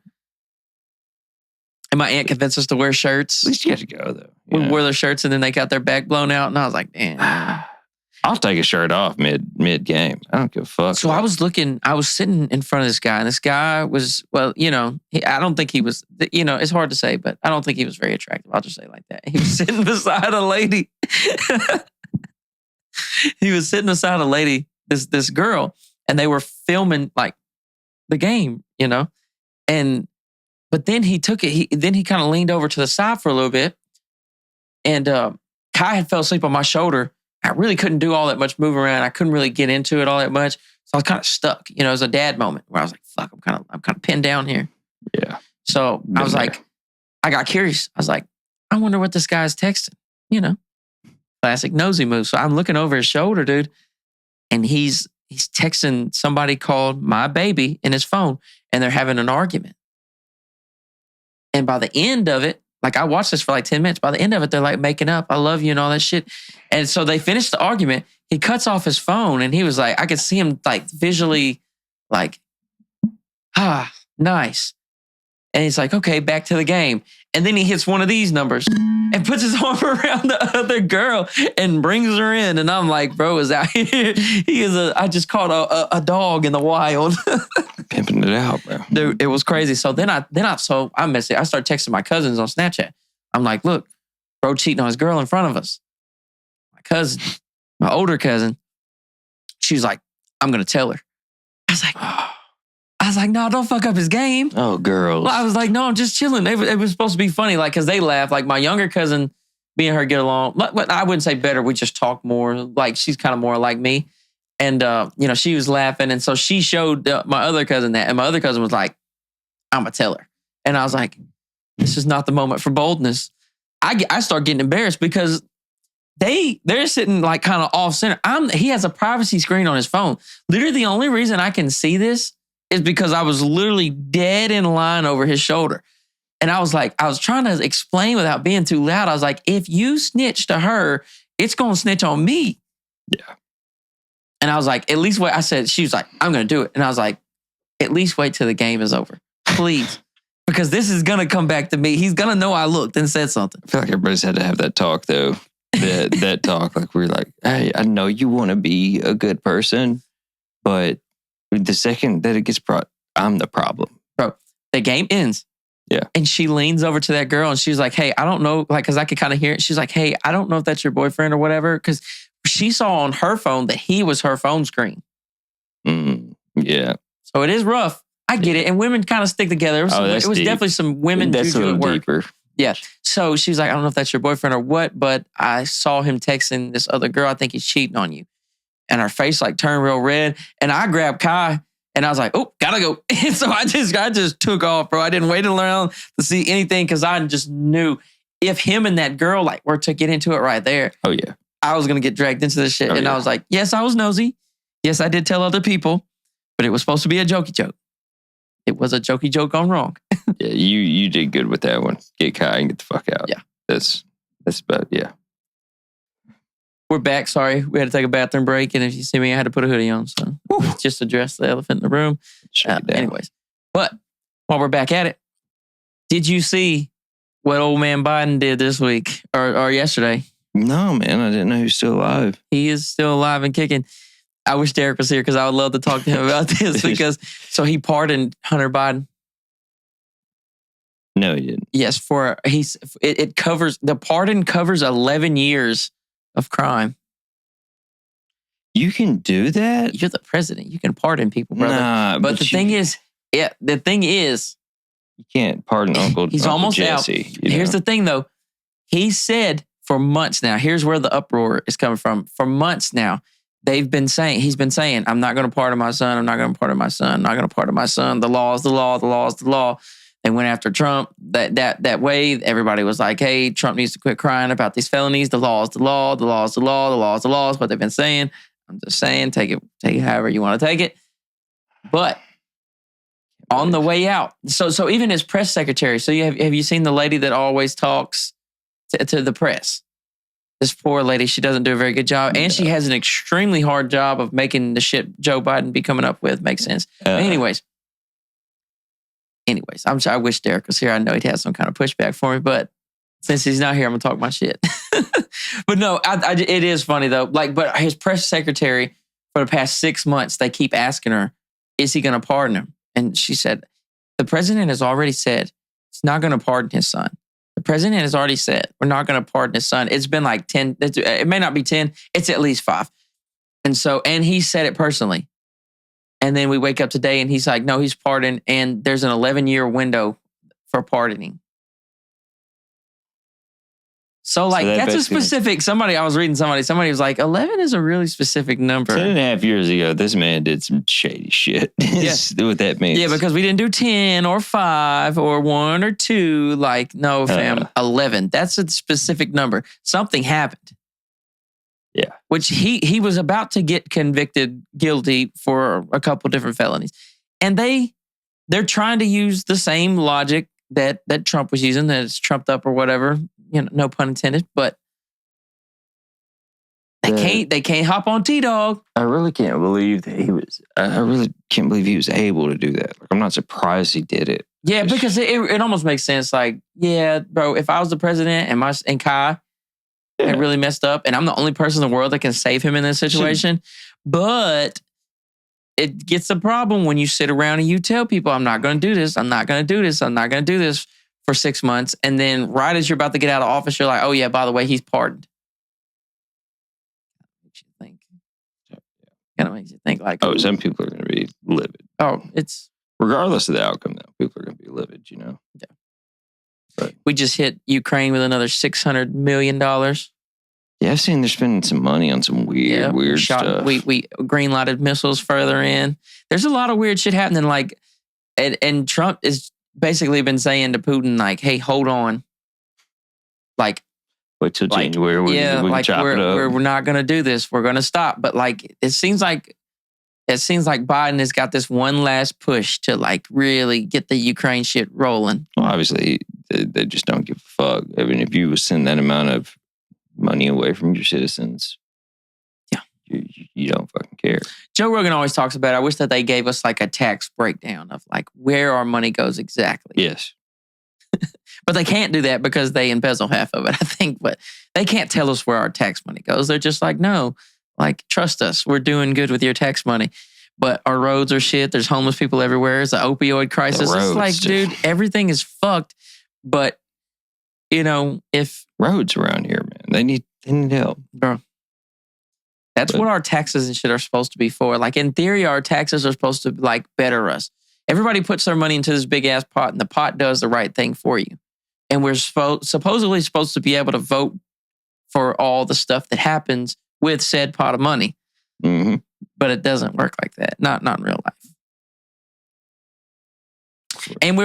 And my aunt convinced us to wear shirts. At least you got to go though. We wore their shirts, and then they got their back blown out, and I was like, damn. I'll take a shirt off mid game. I don't give a fuck. So I was sitting in front of this guy, and this guy was, well, I don't think he was, it's hard to say, but I don't think he was very attractive. I'll just say it like that. He was sitting beside a lady. He was sitting beside a lady, this girl, and they were filming like the game, but then he took it, then he kind of leaned over to the side for a little bit, and Kai had fell asleep on my shoulder. I really couldn't do all that much moving around. I couldn't really get into it all that much. So I was kind of stuck. It was a dad moment where I was like, fuck, I'm kind of pinned down here. Yeah. So I was like, I got curious. I was like, I wonder what this guy's texting. Classic nosy move. So I'm looking over his shoulder, dude. And he's texting somebody called my baby in his phone, and they're having an argument. And by the end of it, like I watched this for like 10 minutes. By the end of it, they're like making up, I love you and all that shit. And so they finished the argument. He cuts off his phone, and he was like, I could see him like visually like, nice. And he's like, okay, back to the game. And then he hits one of these numbers and puts his arm around the other girl and brings her in. And I'm like, bro is out here. I just caught a dog in the wild. Pimping it out, bro. Dude, it was crazy. So then I started texting my cousins on Snapchat. I'm like, look, bro cheating on his girl in front of us. My cousin, my older cousin, she was like, I'm going to tell her. I was like, no, don't fuck up his game. Oh, girls. Well, I was like, no, I'm just chilling. It was supposed to be funny, like, because they laugh. Like, my younger cousin, me and her get along. I wouldn't say better. We just talk more. Like, she's kind of more like me. And, she was laughing. And so she showed my other cousin that. And my other cousin was like, I'm going to tell her. And I was like, this is not the moment for boldness. I start getting embarrassed because they're sitting like kind of off center. He has a privacy screen on his phone. Literally, the only reason I can see this is because I was literally dead in line over his shoulder. And I was trying to explain without being too loud. I was like, if you snitch to her, it's going to snitch on me. Yeah. And I was like, at least wait. I said, she was like, I'm going to do it. And I was like, at least wait till the game is over. Please. Because this is going to come back to me. He's going to know I looked and said something. I feel like everybody's had to have that talk though. That talk, like we're like, hey, I know you want to be a good person, but the second that it gets brought, I'm the problem. Bro, the game ends. Yeah. And she leans over to that girl and she's like, hey, I don't know, like, because I could kind of hear it. She's like, hey, I don't know if that's your boyfriend or whatever. Because she saw on her phone that he was her phone screen. Yeah. So it is rough. I get it. And women kind of stick together. It was deep. definitely some women That's a juju little at work. deeper. Yeah. So she's like, I don't know if that's your boyfriend or what, but I saw him texting this other girl. I think he's cheating on you. And her face like turned real red. And I grabbed Kai and I was like, oh, gotta go. And so I just took off, bro. I didn't wait around to see anything because I just knew if him and that girl like were to get into it right there. Oh, yeah. I was going to get dragged into this shit. I was like, yes, I was nosy. Yes, I did tell other people, but it was supposed to be a jokey joke. It was a jokey joke gone wrong. Yeah, you did good with that one. Get Kai and get the fuck out. Yeah. That's about, yeah. We're back. Sorry. We had to take a bathroom break. And if you see me, I had to put a hoodie on. So just address the elephant in the room. Anyways. But while we're back at it, did you see what old man Biden did this week or yesterday? No, man. I didn't know he was still alive. He is still alive and kicking. I wish Derrick was here because I would love to talk to him about this because so he pardoned Hunter Biden. No, he didn't. Yes, it covers, the pardon covers 11 years of crime. You can do that? You're the president. You can pardon people, brother. Nah, but the thing is, you can't pardon Uncle almost Jesse. out. Here's the thing, though. He said for months now, here's where the uproar is coming from. For months now, he's been saying, I'm not going to pardon my son. I'm not going to pardon my son. I'm not going to pardon my son. The law is the law. The law is the law. They went after Trump that way. Everybody was like, hey, Trump needs to quit crying about these felonies. The law is the law. The law is the law. The law is the law is what they've been saying. I'm just saying, take it however you want to take it. But on the way out, so even his press secretary, so have you seen the lady that always talks to the press? This poor lady, she doesn't do a very good job. And she has an extremely hard job of making the shit Joe Biden be coming up with make sense. Anyways, I wish Derrick was here. I know he'd have some kind of pushback for me, but since he's not here, I'm going to talk my shit. But no, it is funny though. But his press secretary for the past 6 months, they keep asking her, is he going to pardon him? And she said, the president has already said he's not going to pardon his son. The president has already said we're not going to pardon his son. It's been like 10. It may not be 10. It's at least 5. And he said it personally. And then we wake up today and he's like, no, he's pardoned. And there's an 11-year window for pardoning. So that's a specific, I was reading somebody was like, 11 is a really specific number. 10.5 years ago, this man did some shady shit. Yes. What that means. Yeah, because we didn't do 10 or 5 or 1 or 2. No, fam, 11. That's a specific number. Something happened. Yeah. Which he was about to get convicted guilty for a couple different felonies. And they're trying to use the same logic that Trump was using, that it's trumped up or whatever. No pun intended, but they can't hop on T-Dog. I really can't believe that I really can't believe he was able to do that. I'm not surprised he did it. Yeah, because it almost makes sense. Yeah, bro, if I was the president and Kai had really messed up, and I'm the only person in the world that can save him in this situation, but it gets a problem when you sit around and you tell people, I'm not going to do this. I'm not going to do this. I'm not going to do this for 6 months. And then right as you're about to get out of office, you're like, oh yeah, by the way, he's pardoned. Makes you think. Kind of makes you think some people are going to be livid. Oh, it's... Regardless of the outcome, though, people are going to be livid, Yeah. But we just hit Ukraine with another $600 million. Yeah, I've seen they're spending some money on some weird stuff. We green-lighted missiles further in. There's a lot of weird shit happening. And Trump has basically been saying to Putin, hey, hold on. Wait till January. We can chop it up. We're not going to do this. We're going to stop. But it seems like Biden has got this one last push to really get the Ukraine shit rolling. Well, obviously, they just don't give a fuck. I mean, if you send that amount of money away from your citizens, you don't fucking care. Joe Rogan always talks about it. I wish that they gave us a tax breakdown of where our money goes exactly. Yes. But they can't do that because they embezzle half of it, I think. But they can't tell us where our tax money goes. They're just no, trust us. We're doing good with your tax money. But our roads are shit. There's homeless people everywhere. It's an opioid crisis. It's dude, everything is fucked. But, if... Roads around here, man. They need help. Bro. That's what our taxes and shit are supposed to be for. In theory, our taxes are supposed to better us. Everybody puts their money into this big ass pot, and the pot does the right thing for you. And we're supposedly supposed to be able to vote for all the stuff that happens with said pot of money. Mm-hmm. But it doesn't work like that. Not in real life. And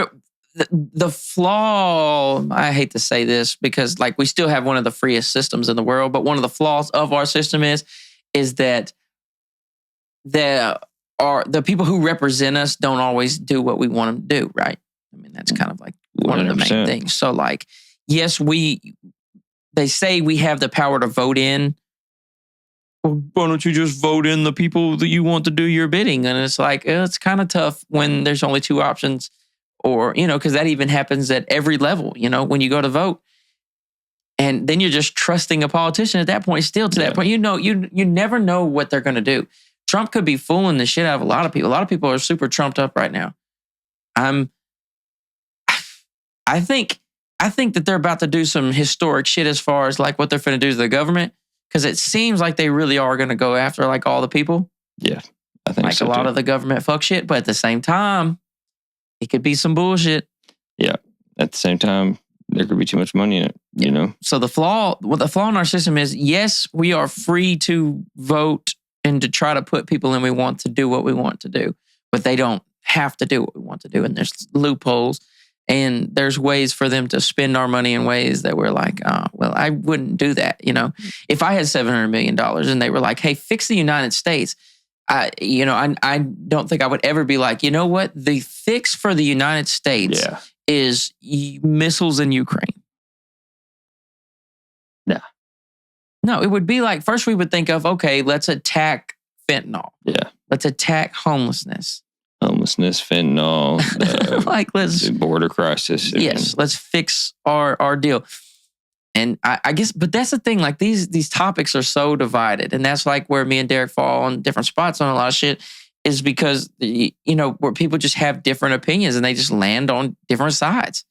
the flaw, I hate to say this because we still have one of the freest systems in the world, but one of the flaws of our system is that the people who represent us don't always do what we want them to do, right? I mean, that's kind of one 100%. Of the main things. So yes, they say we have the power to vote in. Well, why don't you just vote in the people that you want to do your bidding? And it's it's kind of tough when there's only 2 options or, because that even happens at every level, when you go to vote. And then you're just trusting a politician at that point, still to that point. You never know what they're going to do. Trump could be fooling the shit out of a lot of people. A lot of people are super trumped up right now. I think that they're about to do some historic shit as far as like what they're finna do to the government, because it seems like they really are going to go after like all the people. Yeah, I think like so a lot too. of the government fuck shit, but at the same time, it could be some bullshit. Yeah, at the same time, there could be too much money in it. You know. So the flaw in our system is, yes, we are free to vote and to try to put people in we want to do what we want to do, but they don't have to do what we want to do. And there's loopholes. And there's ways for them to spend our money in ways that we're like, well, I wouldn't do that. You know, if I had $700 million and they were like, hey, fix the United States, I don't think I would ever be like, you know what? The fix for the United States is missiles in Ukraine. Yeah. No, it would be like, first we would think of, okay, let's attack fentanyl. Yeah. Let's attack homelessness. Homelessness, fentanyl, like let's border crisis. Yes, let's fix our deal. And I guess, but that's the thing. Like these topics are so divided, and that's like where me and Derrick fall on different spots on a lot of shit. Is because where people just have different opinions and they just land on different sides.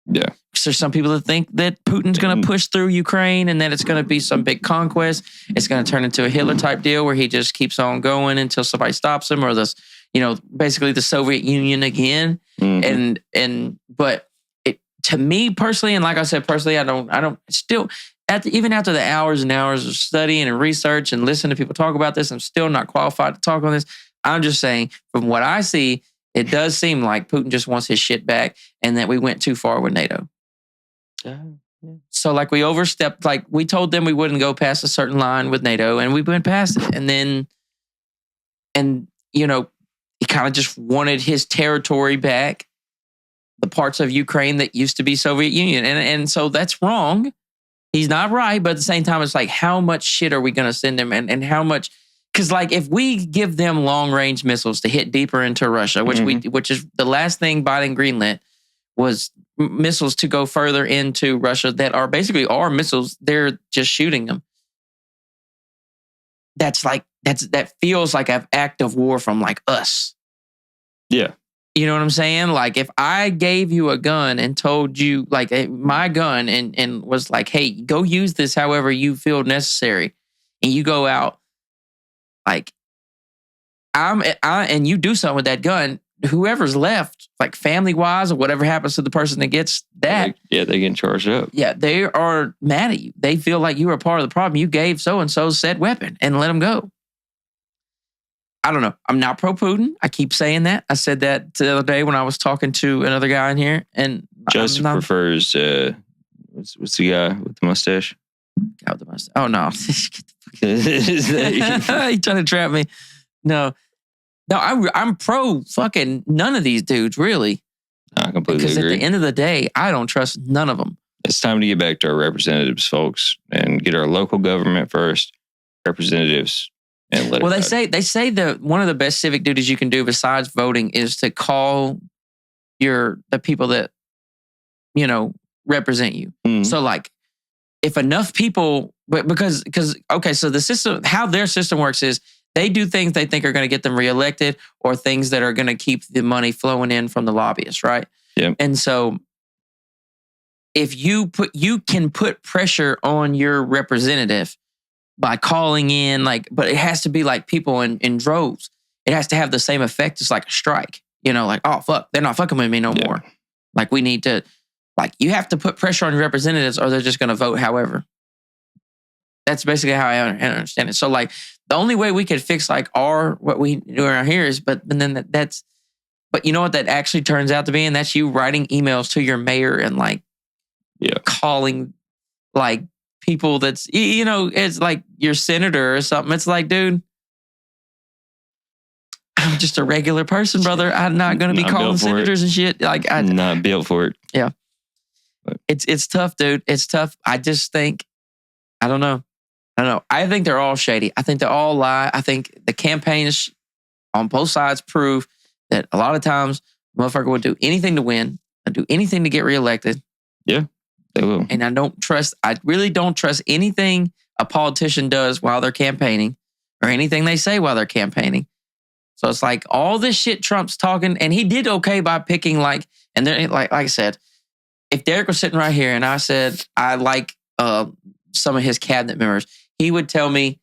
Yeah. So there's some people that think that Putin's going to push through Ukraine and that it's going to be some big conquest. It's going to turn into a Hitler type deal where he just keeps on going until somebody stops him, or this. Basically the Soviet Union again. Mm-hmm. But to me personally, and like I said, personally, I don't still, even after the hours and hours of studying and research and listening to people talk about this, I'm still not qualified to talk on this. I'm just saying, from what I see, it does seem like Putin just wants his shit back and that we went too far with NATO. Yeah. So like we overstepped, like we told them we wouldn't go past a certain line with NATO and we went past it. And he kind of just wanted his territory back, the parts of Ukraine that used to be Soviet Union. And so that's wrong. He's not right. But at the same time, it's like, how much shit are we going to send him? And how much? Because like if we give them long range missiles to hit deeper into Russia, which is the last thing Biden greenlit was missiles to go further into Russia that are basically our missiles. They're just shooting them. That feels like an act of war from like us. Yeah. You know what I'm saying? Like if I gave you a gun and told you like my gun and was like, hey, go use this however you feel necessary. And you go out like and you do something with that gun, whoever's left, like family wise or whatever happens to the person that gets that. They get charged up. Yeah. They are mad at you. They feel like you were part of the problem. You gave so-and-so said weapon and let them go. I don't know. I'm not pro Putin. I keep saying that. I said that the other day when I was talking to another guy in here. And Joseph prefers, what's the guy with the mustache? Guy with the mustache. Oh, no. He trying to trap me. No, I'm pro fucking none of these dudes, really. I completely agree. Because at the end of the day, I don't trust none of them. It's time to get back to our representatives, folks, and get our local government first, representatives. Well, they say that one of the best civic duties you can do besides voting is to call the people that represent you. Mm-hmm. So like, if enough people, because okay, so the system, how their system works is they do things they think are going to get them reelected or things that are going to keep the money flowing in from the lobbyists, right? Yeah. And so if you can put pressure on your representative by calling in, but it has to be like people in droves. It has to have the same effect as like a strike. Like, oh, fuck, they're not fucking with me no more. Like, we need to, you have to put pressure on your representatives or they're just going to vote however. That's basically how I understand it. So, the only way we could fix, what we do around here is, but you know what that actually turns out to be? And that's you writing emails to your mayor and, calling, people that's, it's like your senator or something. It's like, dude, I'm just a regular person, brother. I'm not going to be calling senators and shit. I'm not built for it. Yeah. But it's tough, dude. It's tough. I just think, I don't know. I think they're all shady. I think they all lie. I think the campaigns on both sides prove that a lot of times motherfucker would do anything to win and do anything to get reelected. Yeah. They will. And I really don't trust anything a politician does while they're campaigning or anything they say while they're campaigning. So it's like all this shit Trump's talking, and he did okay by picking and they're like I said, if Derrick was sitting right here and I said, I like some of his cabinet members, he would tell me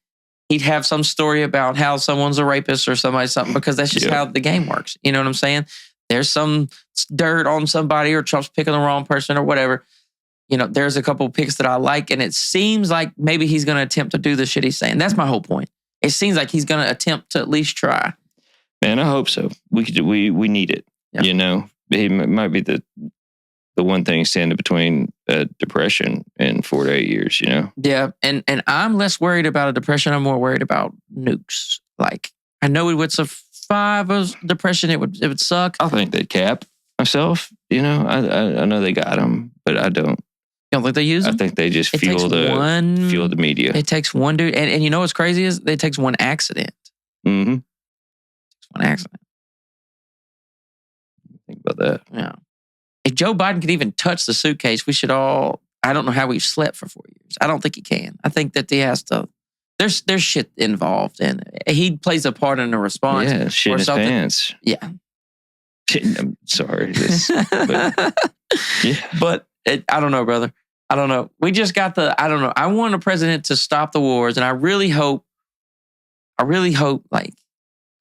he'd have some story about how someone's a rapist or something, because that's just how the game works. You know what I'm saying? There's some dirt on somebody or Trump's picking the wrong person or whatever. You know, there's a couple picks that I like, and it seems like maybe he's going to attempt to do the shit he's saying. That's my whole point. It seems like he's going to attempt to at least try. Man, I hope so. We need it. Yeah. You know, it might be the one thing standing between depression and 4 to 8 years, you know? Yeah. And I'm less worried about a depression. I'm more worried about nukes. Like, I know it would survive a depression. It would suck. I think they'd cap myself. You know, I know they got them, but I don't. You don't think they use them? I think they just fuel the media. It takes one dude. And you know what's crazy is it takes one accident. Mm-hmm. It takes one accident. Think about that. Yeah. If Joe Biden could even touch the suitcase, we should all, I don't know how we've slept for 4 years. I don't think he can. I think that he has to, there's shit involved, and he plays a part in the response. Yeah, shit in his pants. Yeah. I'm sorry. But I don't know, brother. I don't know. We just got I don't know. I want a president to stop the wars, and I really hope, like,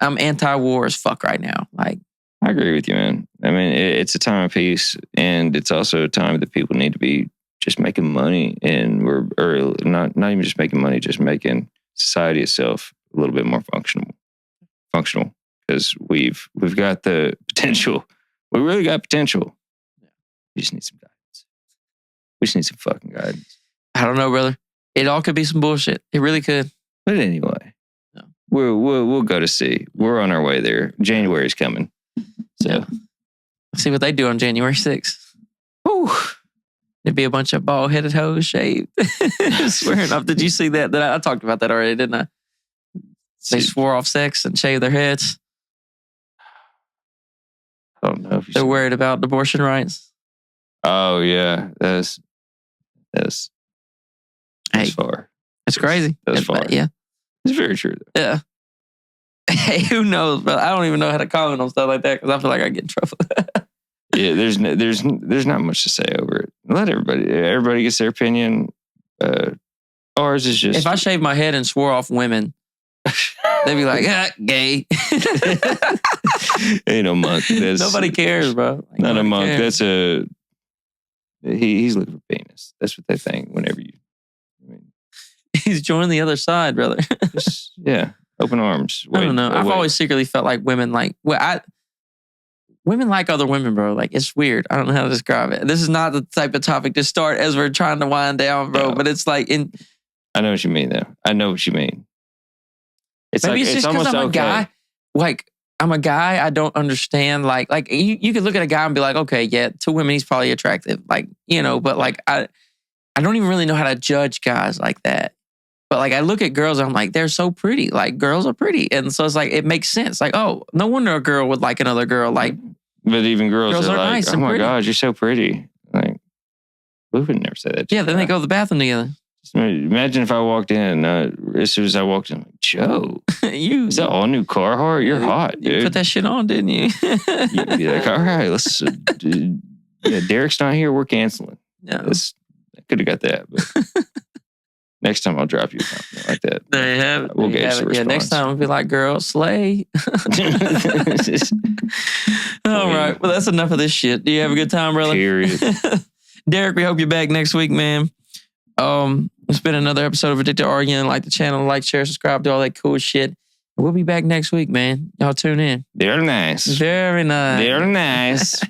I'm anti-war as fuck right now. Like, I agree with you, man. I mean, it's a time of peace, and it's also a time that people need to be just making money, and or not even just making money, just making society itself a little bit more functional, because we've got the potential. We really got potential. We just need some guidance. We just need some fucking guidance. I don't know, brother. It all could be some bullshit. It really could. But anyway, no. We'll go to see. We're on our way there. January's coming. So let's see what they do on January 6th. Whew. It'd be a bunch of bald-headed hoes shaved. Swearing off. Did you see that? I talked about that already, didn't I? They swore off sex and shaved their heads. I don't know if they're worried about abortion rights. Oh yeah, that's far. It's crazy. That's far. Yeah, it's very true. Though. Yeah. Hey, who knows? But I don't even know how to comment on stuff like that because I feel like I get in trouble. Yeah, there's not much to say over it. Let everybody gets their opinion. Ours is just, if I shaved my head and swore off women, they'd be like, gay. Ain't no monk. Nobody cares, bro. Like, not a monk. Cares. That's he's looking for penis. That's what they think whenever you. I mean, he's joined the other side, brother. Yeah. Open arms. I don't know. I've always secretly felt like women women like other women, bro. Like, it's weird. I don't know how to describe it. This is not the type of topic to start as we're trying to wind down, bro. No. But it's like I know what you mean, though. I know what you mean. It's maybe like, it's just because I'm a guy. Like, I'm a guy. I don't understand. Like you could look at a guy and be like, okay, yeah, to women he's probably attractive. Like, you know, but like I don't even really know how to judge guys like that. But like I look at girls and I'm like, they're so pretty. Like, girls are pretty. And so it's like, it makes sense. Like, oh, no wonder a girl would like another girl. Like, but even girls are like, nice oh my pretty. God, you're so pretty. Like, we would never say that. Yeah, then they go to the bathroom together. Imagine if I walked in, as soon as I walked in, like, Joe, is that all new Carhartt? You're hot, dude. You put that shit on, didn't you? You'd be like, all right, let's, yeah, Derrick's not here. We're canceling. Yeah. I could have got that, but next time I'll drop you something like that. There you have it. We'll gauge the response. Yeah, next time I'll be like, girl, slay. All right. Well, that's enough of this shit. Do you have a good time, brother? Period. Derrick, we hope you're back next week, man. It's been another episode of Addicted Arguing. Like the channel, like, share, subscribe, do all that cool shit. We'll be back next week, man. Y'all tune in. They're nice. Very nice. They're nice.